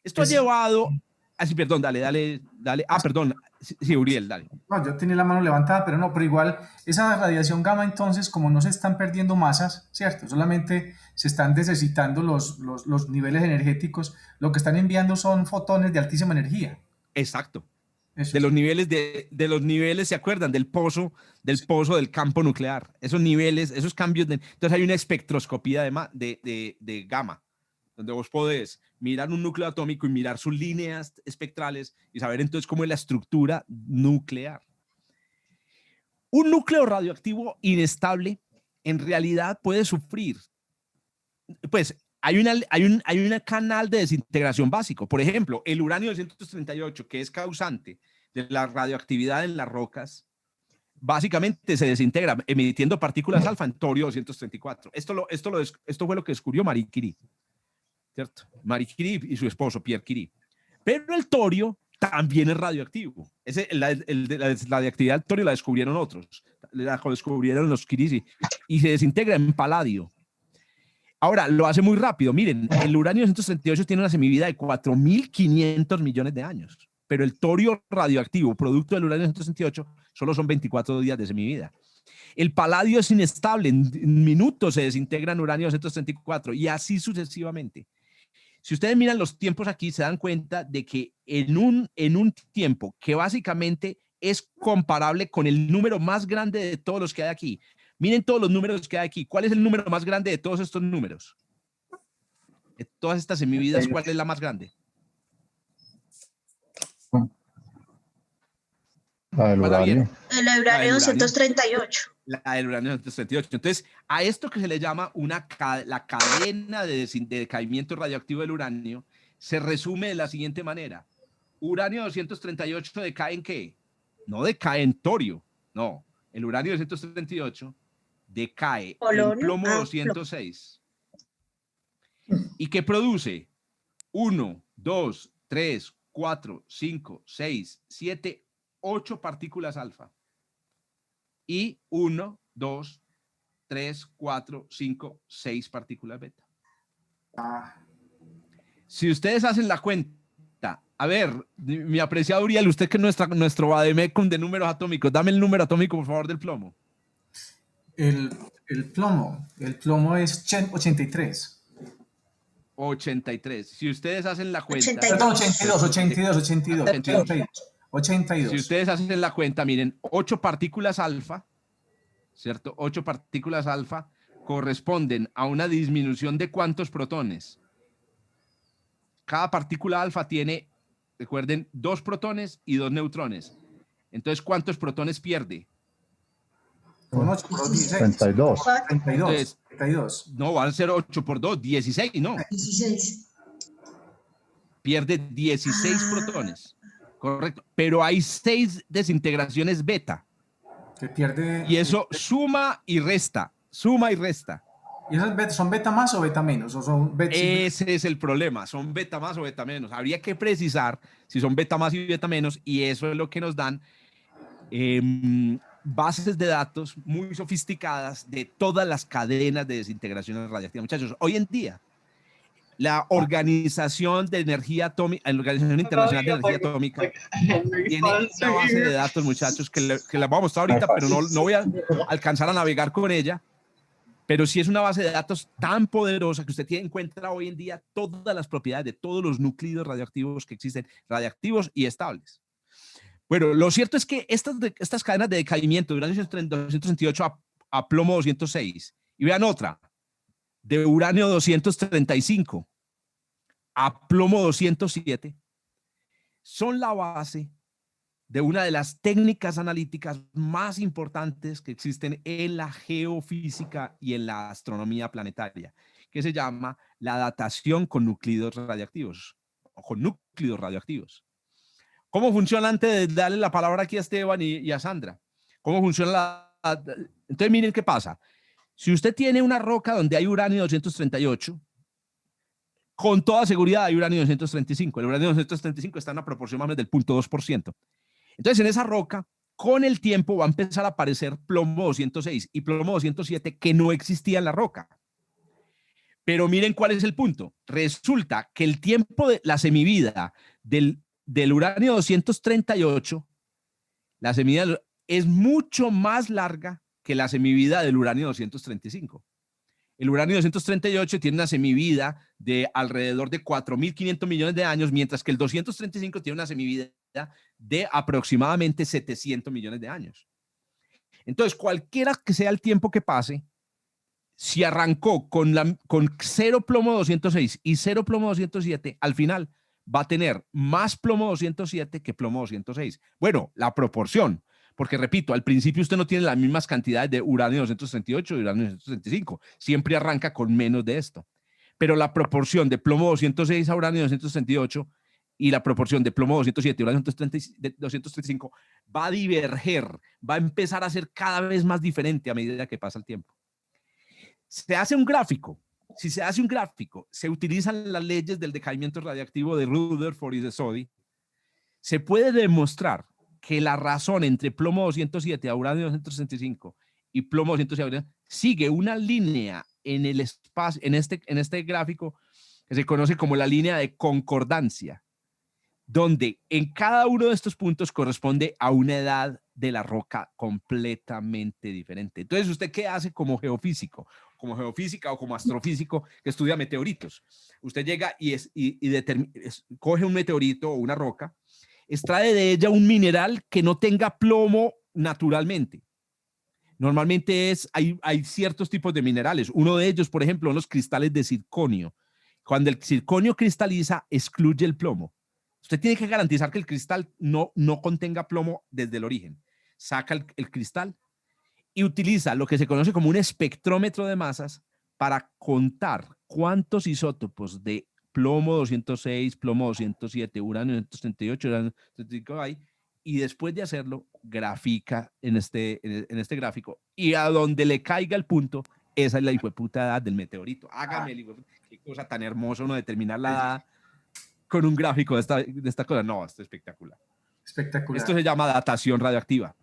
Esto ha llevado... sí, perdón, dale. Perdón. Sí, Uriel, dale. No, yo tenía la mano levantada, pero igual esa radiación gamma, entonces, como no se están perdiendo masas, ¿cierto? Solamente se están desexcitando los niveles energéticos, lo que están enviando son fotones de altísima energía. Exacto. Eso. De los niveles, ¿se acuerdan? Del pozo del campo nuclear. Esos niveles, esos cambios. Entonces hay una espectroscopía de gamma, donde vos podés mirar un núcleo atómico y mirar sus líneas espectrales y saber entonces cómo es la estructura nuclear. Un núcleo radioactivo inestable en realidad puede sufrir. Pues hay un canal de desintegración básico. Por ejemplo, el uranio 238, que es causante de la radioactividad en las rocas, básicamente se desintegra emitiendo partículas alfa en torio 234. Esto fue lo que descubrió Marie Curie. ¿Cierto? Marie Curie y su esposo Pierre Curie. Pero el torio también es radioactivo. La radioactividad del torio la descubrieron otros. La descubrieron los Curie y se desintegra en paladio. Ahora, lo hace muy rápido. Miren, el uranio 238 tiene una semivida de 4.500 millones de años. Pero el torio radioactivo, producto del uranio 238, solo son 24 días de semivida. El paladio es inestable. En minutos se desintegra en uranio 234 y así sucesivamente. Si ustedes miran los tiempos aquí, se dan cuenta de que en un tiempo que básicamente es comparable con el número más grande de todos los que hay aquí. Miren todos los números que hay aquí. ¿Cuál es el número más grande de todos estos números? De todas estas semividas, ¿cuál es la más grande? La del uranio. El uranio 238. La del uranio 238. Entonces, a esto que se le llama la cadena de decaimiento radioactivo del uranio, se resume de la siguiente manera. Uranio 238 decae ¿en qué? No decae en torio, no. El uranio 238 decae en plomo 206. ¿Y qué produce? 1, 2, 3, 4, 5, 6, 7, 8 partículas alfa. Y 1, 2, 3, 4, 5, 6 partículas beta. Si ustedes hacen la cuenta, a ver, mi apreciado Uriel, usted que es nuestro vademecum de números atómicos, dame el número atómico, por favor, del plomo. El plomo es 83. 83. Si ustedes hacen la cuenta... Perdón, 82. Si ustedes hacen la cuenta, miren, 8 partículas alfa, ¿cierto? 8 partículas alfa corresponden a una disminución de ¿cuántos protones? Cada partícula alfa tiene, recuerden, 2 protones y 2 neutrones. Entonces, ¿cuántos protones pierde? Con 8 por 16. 32. 32. No, van a ser 8 por 2, 16, no. 16. Pierde 16 protones. Correcto. Pero hay 6 desintegraciones beta. Que pierde... Y eso suma y resta. Suma y resta. ¿Y esas son beta más o beta menos? ¿O son beta... Ese es el problema. ¿Son beta más o beta menos? Habría que precisar si son beta más y beta menos. Y eso es lo que nos dan bases de datos muy sofisticadas de todas las cadenas de desintegraciones radiactivas. Muchachos, hoy en día, la Organización de Energía Atómica, la Organización Internacional de Energía Atómica, tiene una base de datos, muchachos, que la voy a mostrar ahorita, pero no voy a alcanzar a navegar con ella. Pero sí es una base de datos tan poderosa que usted encuentra hoy en día todas las propiedades de todos los núcleos radioactivos que existen, radiactivos y estables. Bueno, lo cierto es que estas cadenas de decaimiento de uranio 238 a plomo 206, y vean otra, de uranio 235 a plomo 207, son la base de una de las técnicas analíticas más importantes que existen en la geofísica y en la astronomía planetaria, que se llama la datación con núcleos radioactivos o con núcleos radioactivos. ¿Cómo funciona, antes de darle la palabra aquí a Esteban y a Sandra? ¿Cómo funciona Entonces, miren qué pasa. Si usted tiene una roca donde hay uranio 238, con toda seguridad hay uranio 235. El uranio 235 está en una proporción más o menos del 0.2%. Entonces, en esa roca, con el tiempo va a empezar a aparecer plomo 206 y plomo 207 que no existía en la roca. Pero miren cuál es el punto. Resulta que el tiempo de la semivida del uranio 238, la semivida es mucho más larga que la semivida del uranio 235. El uranio 238 tiene una semivida de alrededor de 4.500 millones de años, mientras que el 235 tiene una semivida de aproximadamente 700 millones de años. Entonces, cualquiera que sea el tiempo que pase, si arrancó con 0 plomo 206 y 0 plomo 207, al final va a tener más plomo 207 que plomo 206. Bueno, la proporción, porque repito, al principio usted no tiene las mismas cantidades de uranio 238 y uranio 235. Siempre arranca con menos de esto. Pero la proporción de plomo 206 a uranio 238 y la proporción de plomo 207 y uranio 235 va a diverger, va a empezar a ser cada vez más diferente a medida que pasa el tiempo. Se hace un gráfico. Si se hace un gráfico, se utilizan las leyes del decaimiento radiactivo de Rutherford y de Soddy, se puede demostrar que la razón entre plomo 207 a uranio 235 y plomo 207 sigue una línea en el espacio, en este gráfico que se conoce como la línea de concordancia, donde en cada uno de estos puntos corresponde a una edad de la roca completamente diferente. Entonces, ¿usted qué hace como geofísico? Como geofísica o como astrofísico que estudia meteoritos. Usted llega y coge un meteorito o una roca, extrae de ella un mineral que no tenga plomo naturalmente. Normalmente hay ciertos tipos de minerales. Uno de ellos, por ejemplo, son los cristales de circonio. Cuando el circonio cristaliza, excluye el plomo. Usted tiene que garantizar que el cristal no contenga plomo desde el origen. Saca el cristal y utiliza lo que se conoce como un espectrómetro de masas para contar cuántos isótopos de plomo 206, plomo 207, uranio 238, uranio 235 hay, y después de hacerlo, grafica en este gráfico, y a donde le caiga el punto, esa es la hijueputa edad del meteorito. Hágame el hijueputa, qué cosa tan hermosa uno determinar la edad con un gráfico de esta cosa. No, esto es espectacular. Espectacular. Esto se llama datación radioactiva.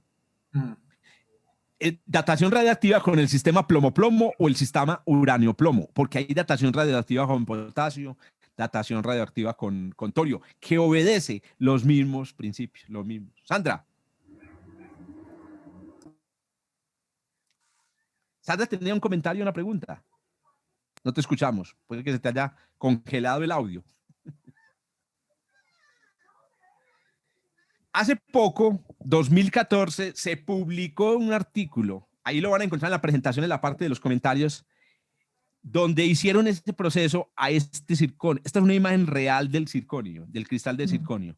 Datación radioactiva con el sistema plomo-plomo o el sistema uranio-plomo, porque hay datación radioactiva con potasio, datación radioactiva con torio, que obedece los mismos principios, los mismos. Sandra. Sandra tenía un comentario, una pregunta. No te escuchamos. Puede que se te haya congelado el audio. Hace poco, 2014, se publicó un artículo, ahí lo van a encontrar en la presentación en la parte de los comentarios, donde hicieron este proceso a este circonio. Esta es una imagen real del circonio, del cristal de circonio.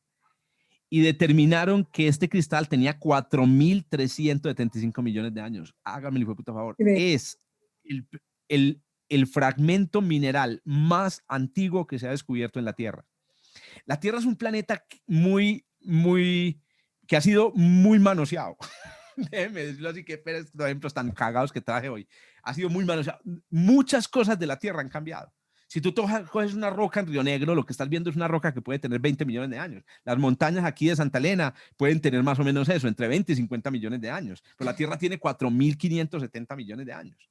Y determinaron que este cristal tenía 4.375 millones de años. Hágame el puto favor. Es el fragmento mineral más antiguo que se ha descubierto en la Tierra. La Tierra es un planeta que ha sido muy manoseado. Déjeme decirlo así, que estos ejemplos tan cagados que traje hoy. Ha sido muy manoseado. Muchas cosas de la Tierra han cambiado. Si tú coges una roca en Río Negro, lo que estás viendo es una roca que puede tener 20 millones de años. Las montañas aquí de Santa Elena pueden tener más o menos eso, entre 20 y 50 millones de años. Pero la Tierra tiene 4.570 millones de años.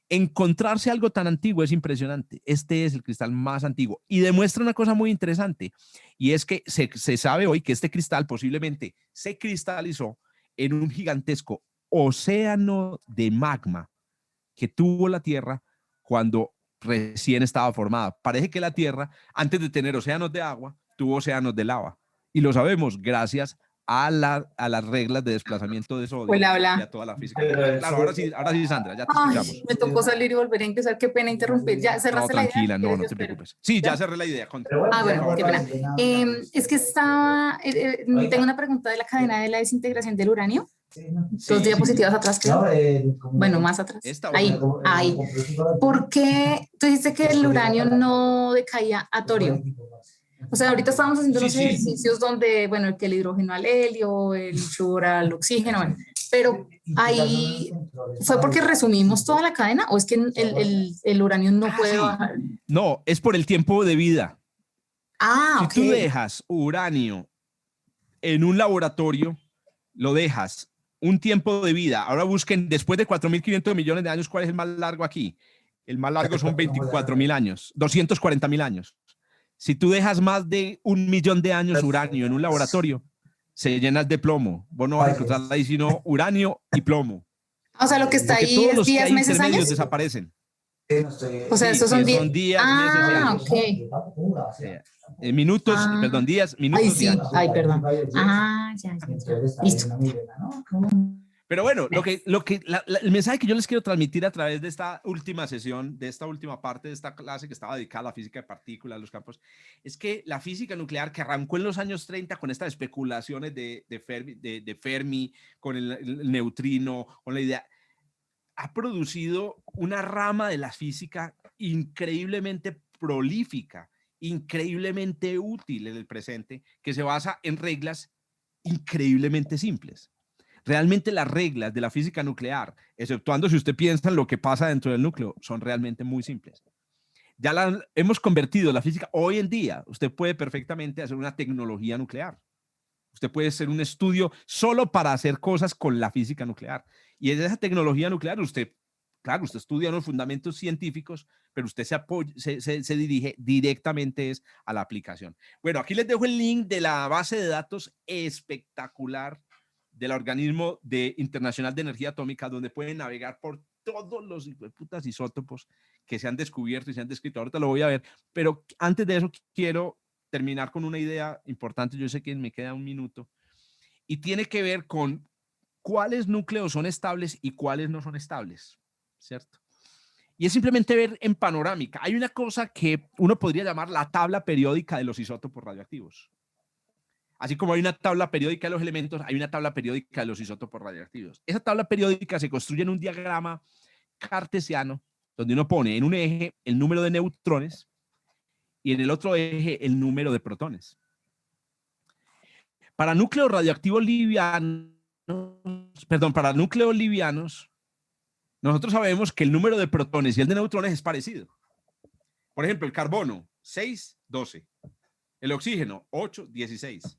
Encontrarse algo tan antiguo es impresionante. Este es el cristal más antiguo y demuestra una cosa muy interesante, y es que se sabe hoy que este cristal posiblemente se cristalizó en un gigantesco océano de magma que tuvo la Tierra cuando recién estaba formada. Parece que la Tierra, antes de tener océanos de agua, tuvo océanos de lava, y lo sabemos gracias a las reglas de desplazamiento de sodio y a toda la física. Claro, ahora sí, Sandra, ya te escuchamos. Me tocó salir y volver a empezar, qué pena interrumpir. ¿Ya cerraste la idea? Tranquila, no te preocupes. Sí, ya cerré la idea. Bueno, qué pena. Es que tengo una pregunta de la cadena de la desintegración del uranio. Dos diapositivas atrás, creo. Bueno, más atrás. Ahí. ¿Por qué tú dijiste que el uranio no decaía a torio? O sea, ahorita estábamos haciendo unos ejercicios donde, bueno, que el hidrógeno al helio, el flúor al oxígeno, bueno, pero ahí, ¿fue porque resumimos toda la cadena o es que el uranio no puede bajar? No, es por el tiempo de vida. Ok. Si tú dejas uranio en un laboratorio, lo dejas un tiempo de vida. Ahora busquen, después de 4.500 millones de años, ¿cuál es el más largo aquí? El más largo son 24.000 años, 240.000 años. Si tú dejas más de 1 millón de años uranio en un laboratorio, se llenas de plomo. Vos no vas a encontrar ahí sino uranio y plomo. O sea, lo que está ahí es días, meses, años. Desaparecen. O sea, esos son días, meses, años. Minutos, perdón, días, minutos y años. Perdón. Ya. Listo. Pero bueno, el mensaje que yo les quiero transmitir a través de esta última sesión, de esta última parte de esta clase que estaba dedicada a la física de partículas, los campos, es que la física nuclear, que arrancó en los años 30 con estas especulaciones de Fermi, con el neutrino, con la idea, ha producido una rama de la física increíblemente prolífica, increíblemente útil en el presente, que se basa en reglas increíblemente simples. Realmente las reglas de la física nuclear, exceptuando si usted piensa en lo que pasa dentro del núcleo, son realmente muy simples. Ya hemos convertido la física. Hoy en día, usted puede perfectamente hacer una tecnología nuclear. Usted puede hacer un estudio solo para hacer cosas con la física nuclear. Y en esa tecnología nuclear, usted estudia los fundamentos científicos, pero usted se dirige directamente a la aplicación. Bueno, aquí les dejo el link de la base de datos espectacular del Organismo Internacional de Energía Atómica, donde pueden navegar por todos los putas isótopos que se han descubierto y se han descrito. Ahorita lo voy a ver, pero antes de eso quiero terminar con una idea importante. Yo sé que me queda un minuto y tiene que ver con cuáles núcleos son estables y cuáles no son estables, ¿cierto? Y es simplemente ver en panorámica. Hay una cosa que uno podría llamar la tabla periódica de los isótopos radioactivos. Así como hay una tabla periódica de los elementos, hay una tabla periódica de los isótopos radioactivos. Esa tabla periódica se construye en un diagrama cartesiano, donde uno pone en un eje el número de neutrones y en el otro eje el número de protones. Para núcleos radioactivos livianos, para núcleos livianos, nosotros sabemos que el número de protones y el de neutrones es parecido. Por ejemplo, el carbono, 6, 12. El oxígeno, 8, 16.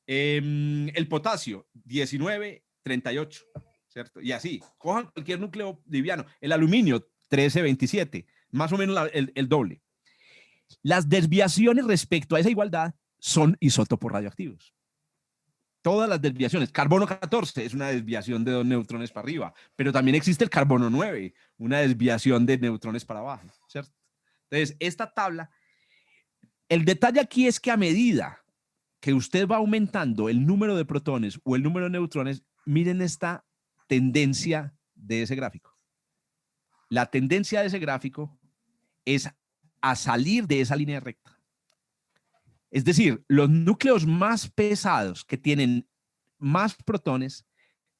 El potasio, 19, 38. ¿Cierto? Y así, cojan cualquier núcleo liviano. El aluminio, 13, 27. Más o menos el doble. Las desviaciones respecto a esa igualdad son isótopos radioactivos. Todas las desviaciones. Carbono 14 es una desviación de 2 neutrones para arriba, pero también existe el carbono 9, una desviación de neutrones para abajo, ¿cierto? Entonces, esta tabla, el detalle aquí es que a medida que usted va aumentando el número de protones o el número de neutrones, miren esta tendencia de ese gráfico. La tendencia de ese gráfico es a salir de esa línea recta. Es decir, los núcleos más pesados que tienen más protones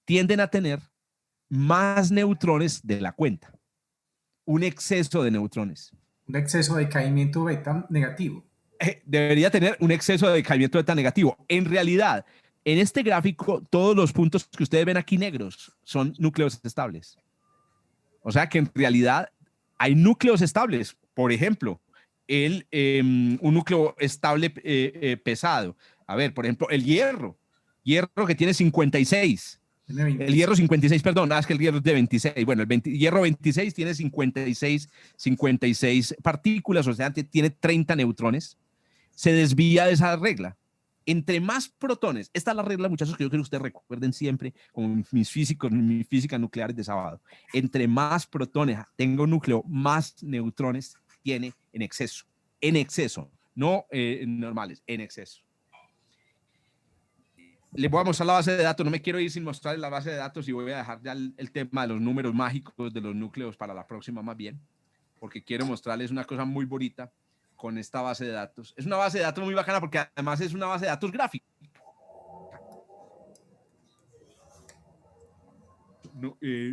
tienden a tener más neutrones de la cuenta. Un exceso de neutrones. Un exceso de decaimiento beta negativo. Debería tener un exceso de decaimiento beta negativo. En realidad, en este gráfico, todos los puntos que ustedes ven aquí negros son núcleos estables. O sea que en realidad hay núcleos estables. Por ejemplo, un núcleo estable pesado. A ver, por ejemplo, el hierro que tiene 56. El hierro 56, perdón, es que el hierro es de 26. Bueno, hierro 26 tiene 56 partículas, o sea, tiene 30 neutrones. Se desvía de esa regla. Entre más protones, esta es la regla, muchachos, que yo quiero que ustedes recuerden siempre, como mis física nucleares de sábado. Entre más protones tenga un núcleo, más neutrones tiene en exceso, no normales, en exceso. Les voy a mostrar la base de datos, no me quiero ir sin mostrarles la base de datos y voy a dejar ya el tema de los números mágicos de los núcleos para la próxima más bien, porque quiero mostrarles una cosa muy bonita con esta base de datos. Es una base de datos muy bacana porque además es una base de datos gráfica.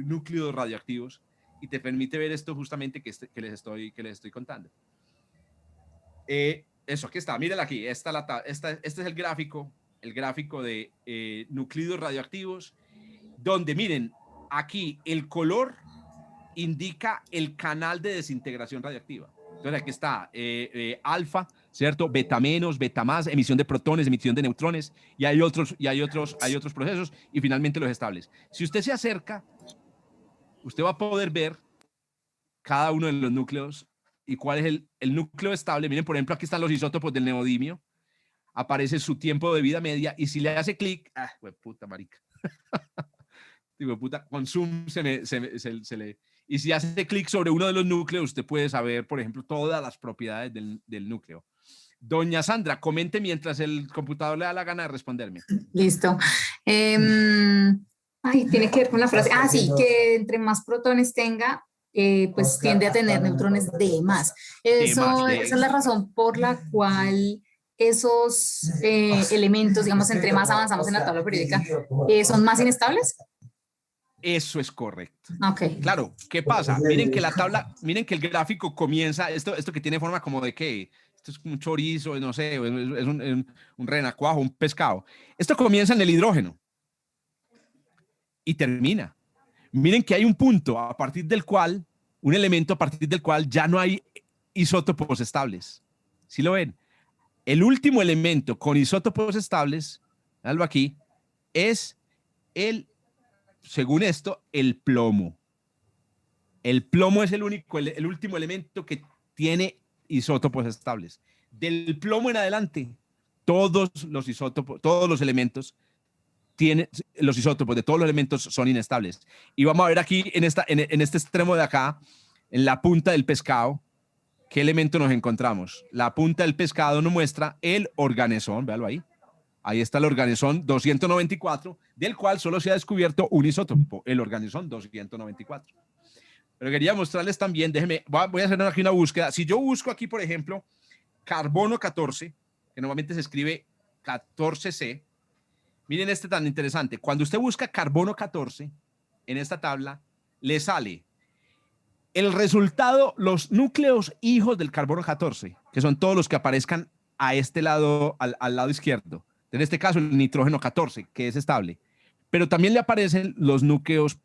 Núcleos radioactivos, y te permite ver esto justamente que les estoy contando. Eso, aquí está, mírenla aquí, este es el gráfico de núcleos radioactivos, donde miren, aquí el color indica el canal de desintegración radioactiva. Entonces aquí está alfa, ¿cierto? Beta menos, beta más, emisión de protones, emisión de neutrones, y hay otros procesos, y finalmente los estables. Si usted se acerca, usted va a poder ver cada uno de los núcleos y cuál es el núcleo estable. Miren, por ejemplo, aquí están los isótopos del neodimio. Aparece su tiempo de vida media, y si le hace clic, puta marica. Digo, puta, con zoom se le... Y si hace clic sobre uno de los núcleos, usted puede saber, por ejemplo, todas las propiedades del núcleo. Doña Sandra, comente mientras el computador le da la gana de responderme. Listo. Tiene que ver con la frase. Sí, que entre más protones tenga, pues tiende a tener neutrones de más. Esa es la razón por la cual esos elementos, digamos, entre más avanzamos en la tabla periódica, son más inestables. Eso es correcto. Ok. Claro, ¿qué pasa? Miren que el gráfico comienza, esto que tiene forma como de que esto es un chorizo, no sé, es un renacuajo, un pescado. Esto comienza en el hidrógeno y termina. Miren que hay un punto un elemento a partir del cual ya no hay isótopos estables. ¿Sí lo ven? El último elemento con isótopos estables, algo aquí, es según esto, el plomo. El plomo es el último elemento que tiene isótopos estables. Del plomo en adelante, todos los elementos tienen, los isótopos de todos los elementos son inestables. Y vamos a ver aquí en este extremo de acá, en la punta del pescado, ¿qué elemento nos encontramos? La punta del pescado nos muestra el organesón, véalo ahí. Ahí está el organesón 294, del cual solo se ha descubierto un isótopo, el organesón 294. Pero quería mostrarles también, voy a hacer aquí una búsqueda. Si yo busco aquí, por ejemplo, carbono 14, que normalmente se escribe 14C. Miren este tan interesante. Cuando usted busca carbono 14 en esta tabla, le sale el resultado, los núcleos hijos del carbono 14, que son todos los que aparezcan a este lado, al lado izquierdo. En este caso, el nitrógeno 14, que es estable. Pero también le aparecen los núcleos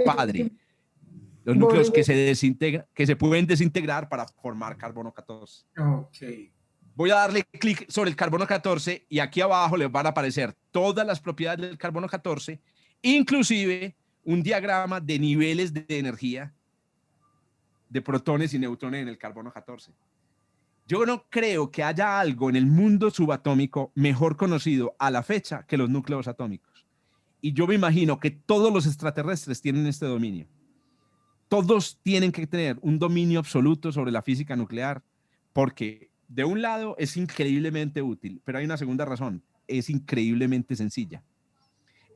padre. Los núcleos que se pueden desintegrar para formar carbono 14. Ok. Voy a darle clic sobre el carbono 14 y aquí abajo les van a aparecer todas las propiedades del carbono 14, inclusive un diagrama de niveles de energía de protones y neutrones en el carbono 14. Yo no creo que haya algo en el mundo subatómico mejor conocido a la fecha que los núcleos atómicos. Y yo me imagino que todos los extraterrestres tienen este dominio. Todos tienen que tener un dominio absoluto sobre la física nuclear, porque de un lado es increíblemente útil, pero hay una segunda razón, es increíblemente sencilla.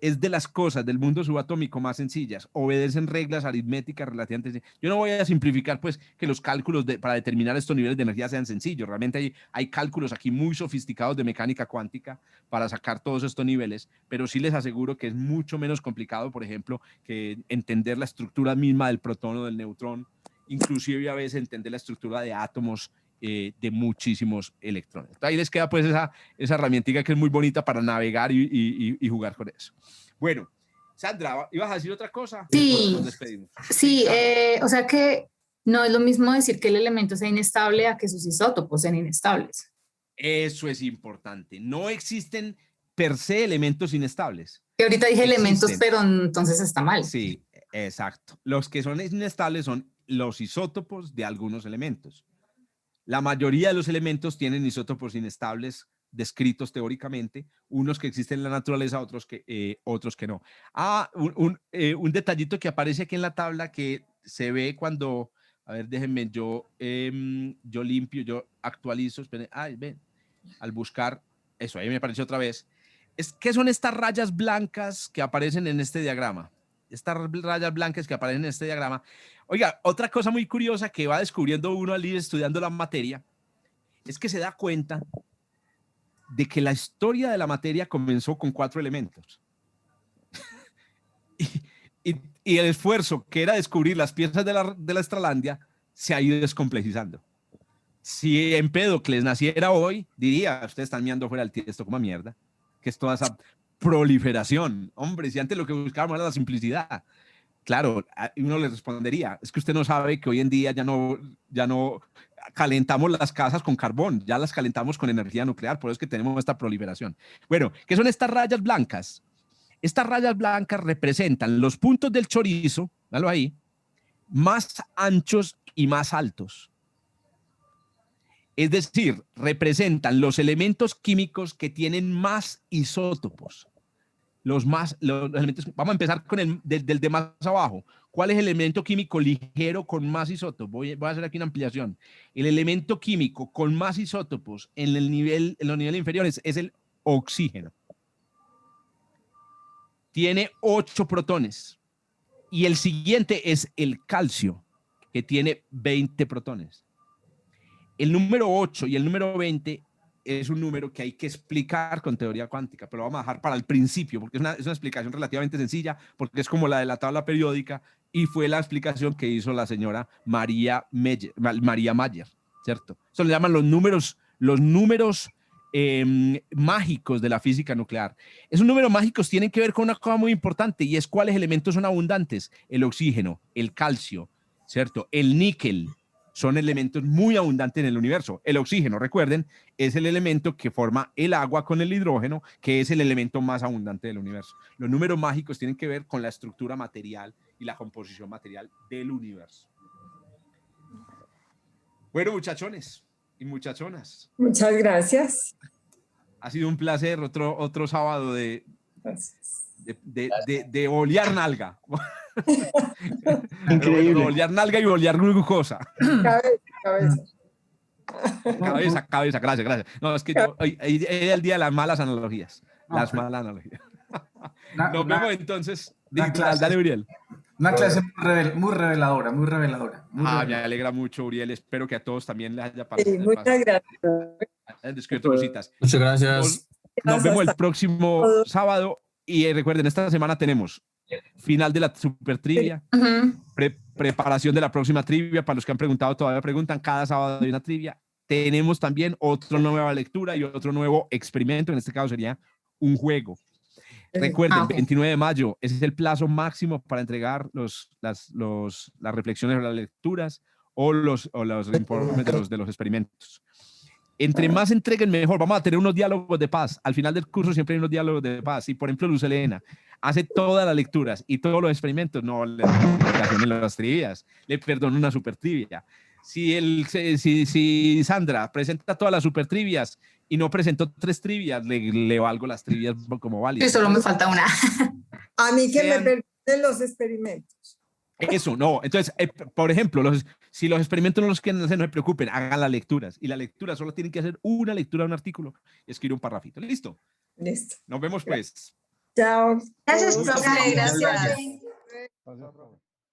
Es de las cosas del mundo subatómico más sencillas, obedecen reglas aritméticas relativamente. Yo no voy a simplificar pues que los cálculos para determinar estos niveles de energía sean sencillos, realmente hay cálculos aquí muy sofisticados de mecánica cuántica para sacar todos estos niveles, pero sí les aseguro que es mucho menos complicado, por ejemplo, que entender la estructura misma del protón o del neutrón, inclusive a veces entender la estructura de átomos de muchísimos electrones. Entonces, ahí les queda pues esa herramientica que es muy bonita para navegar y jugar con eso. Bueno, Sandra, ¿ibas a decir otra cosa? Sí, nos despedimos. Sí, o sea que no es lo mismo decir que el elemento sea inestable a que sus isótopos sean inestables. Eso es importante. No existen per se elementos inestables. Que ahorita dije elementos, pero entonces está mal. Sí, exacto. Los que son inestables son los isótopos de algunos elementos. La mayoría de los elementos tienen isótopos inestables descritos teóricamente, unos que existen en la naturaleza, otros que no. Un detallito que aparece aquí en la tabla que se ve cuando, a ver, déjenme, yo limpio, yo actualizo, esperen, ven, al buscar, eso, ahí me apareció otra vez. ¿Qué son estas rayas blancas que aparecen en este diagrama? Estas rayas blancas que aparecen en este diagrama. Oiga, otra cosa muy curiosa que va descubriendo uno al ir estudiando la materia es que se da cuenta de que la historia de la materia comenzó con 4 elementos. y el esfuerzo que era descubrir las piezas de la Extralandia se ha ido descomplejizando. Si Empédocles naciera hoy, diría, ustedes están mirando fuera del tiesto como mierda, que es toda esa proliferación. Hombre, si antes lo que buscábamos era la simplicidad. Claro, uno le respondería, es que usted no sabe que hoy en día ya no calentamos las casas con carbón, ya las calentamos con energía nuclear, por eso es que tenemos esta proliferación. Bueno, ¿qué son estas rayas blancas? Estas rayas blancas representan los puntos del chorizo, dalo ahí, más anchos y más altos. Es decir, representan los elementos químicos que tienen más isótopos. Los elementos, vamos a empezar con del de más abajo. ¿Cuál es el elemento químico ligero con más isótopos? Voy a hacer aquí una ampliación. El elemento químico con más isótopos en los niveles inferiores es el oxígeno. Tiene 8 protones. Y el siguiente es el calcio, que tiene 20 protones. El número 8 y el número 20 es un número que hay que explicar con teoría cuántica, pero lo vamos a dejar para el principio, porque es una explicación relativamente sencilla, porque es como la de la tabla periódica, y fue la explicación que hizo la señora María Mayer, ¿cierto? Eso le llaman los números mágicos de la física nuclear. Esos números mágicos tienen que ver con una cosa muy importante, y es cuáles elementos son abundantes. El oxígeno, el calcio, ¿cierto? El níquel. Son elementos muy abundantes en el universo. El oxígeno, recuerden, es el elemento que forma el agua con el hidrógeno, que es el elemento más abundante del universo. Los números mágicos tienen que ver con la estructura material y la composición material del universo. Bueno, muchachones y muchachonas. Muchas gracias. Ha sido un placer, otro sábado de bolear nalga. Increíble. Bolear nalga y bolear glucosa. Cabeza, gracias. No, es que hoy es el día de las malas analogías. Las malas analogías. Nos vemos entonces. Dale, Uriel. Una clase muy reveladora. Me alegra mucho, Uriel. Espero que a todos también les haya parecido. Sí, muchas gracias. hayan descubierto cositas. Muchas gracias. Nos vemos el próximo sábado y recuerden, esta semana tenemos final de la super trivia, preparación de la próxima trivia, para los que han preguntado todavía preguntan, cada sábado hay una trivia. Tenemos también otra nueva lectura y otro nuevo experimento, en este caso sería un juego. Recuerden, 29 de mayo ese es el plazo máximo para entregar las reflexiones o las lecturas o los informes de los experimentos. Entre más entreguen, mejor. Vamos a tener unos diálogos de paz. Al final del curso siempre hay unos diálogos de paz. Y, por ejemplo, Luz Elena hace todas las lecturas y todos los experimentos, no le dan las trivias, le perdono una super trivia. Si Sandra presenta todas las super trivias y no presentó 3 trivias, le valgo las trivias como válidas. Y solo me falta una. A mí que me perdonen los experimentos. Eso, no. Entonces, por ejemplo, si los experimentos no los quieren hacer, no se preocupen, hagan las lecturas. Y la lectura solo tienen que hacer una lectura de un artículo y escribir un parrafito. ¿Listo? Listo. Nos vemos pues. Chao. Gracias, profe. Gracias. Gracias.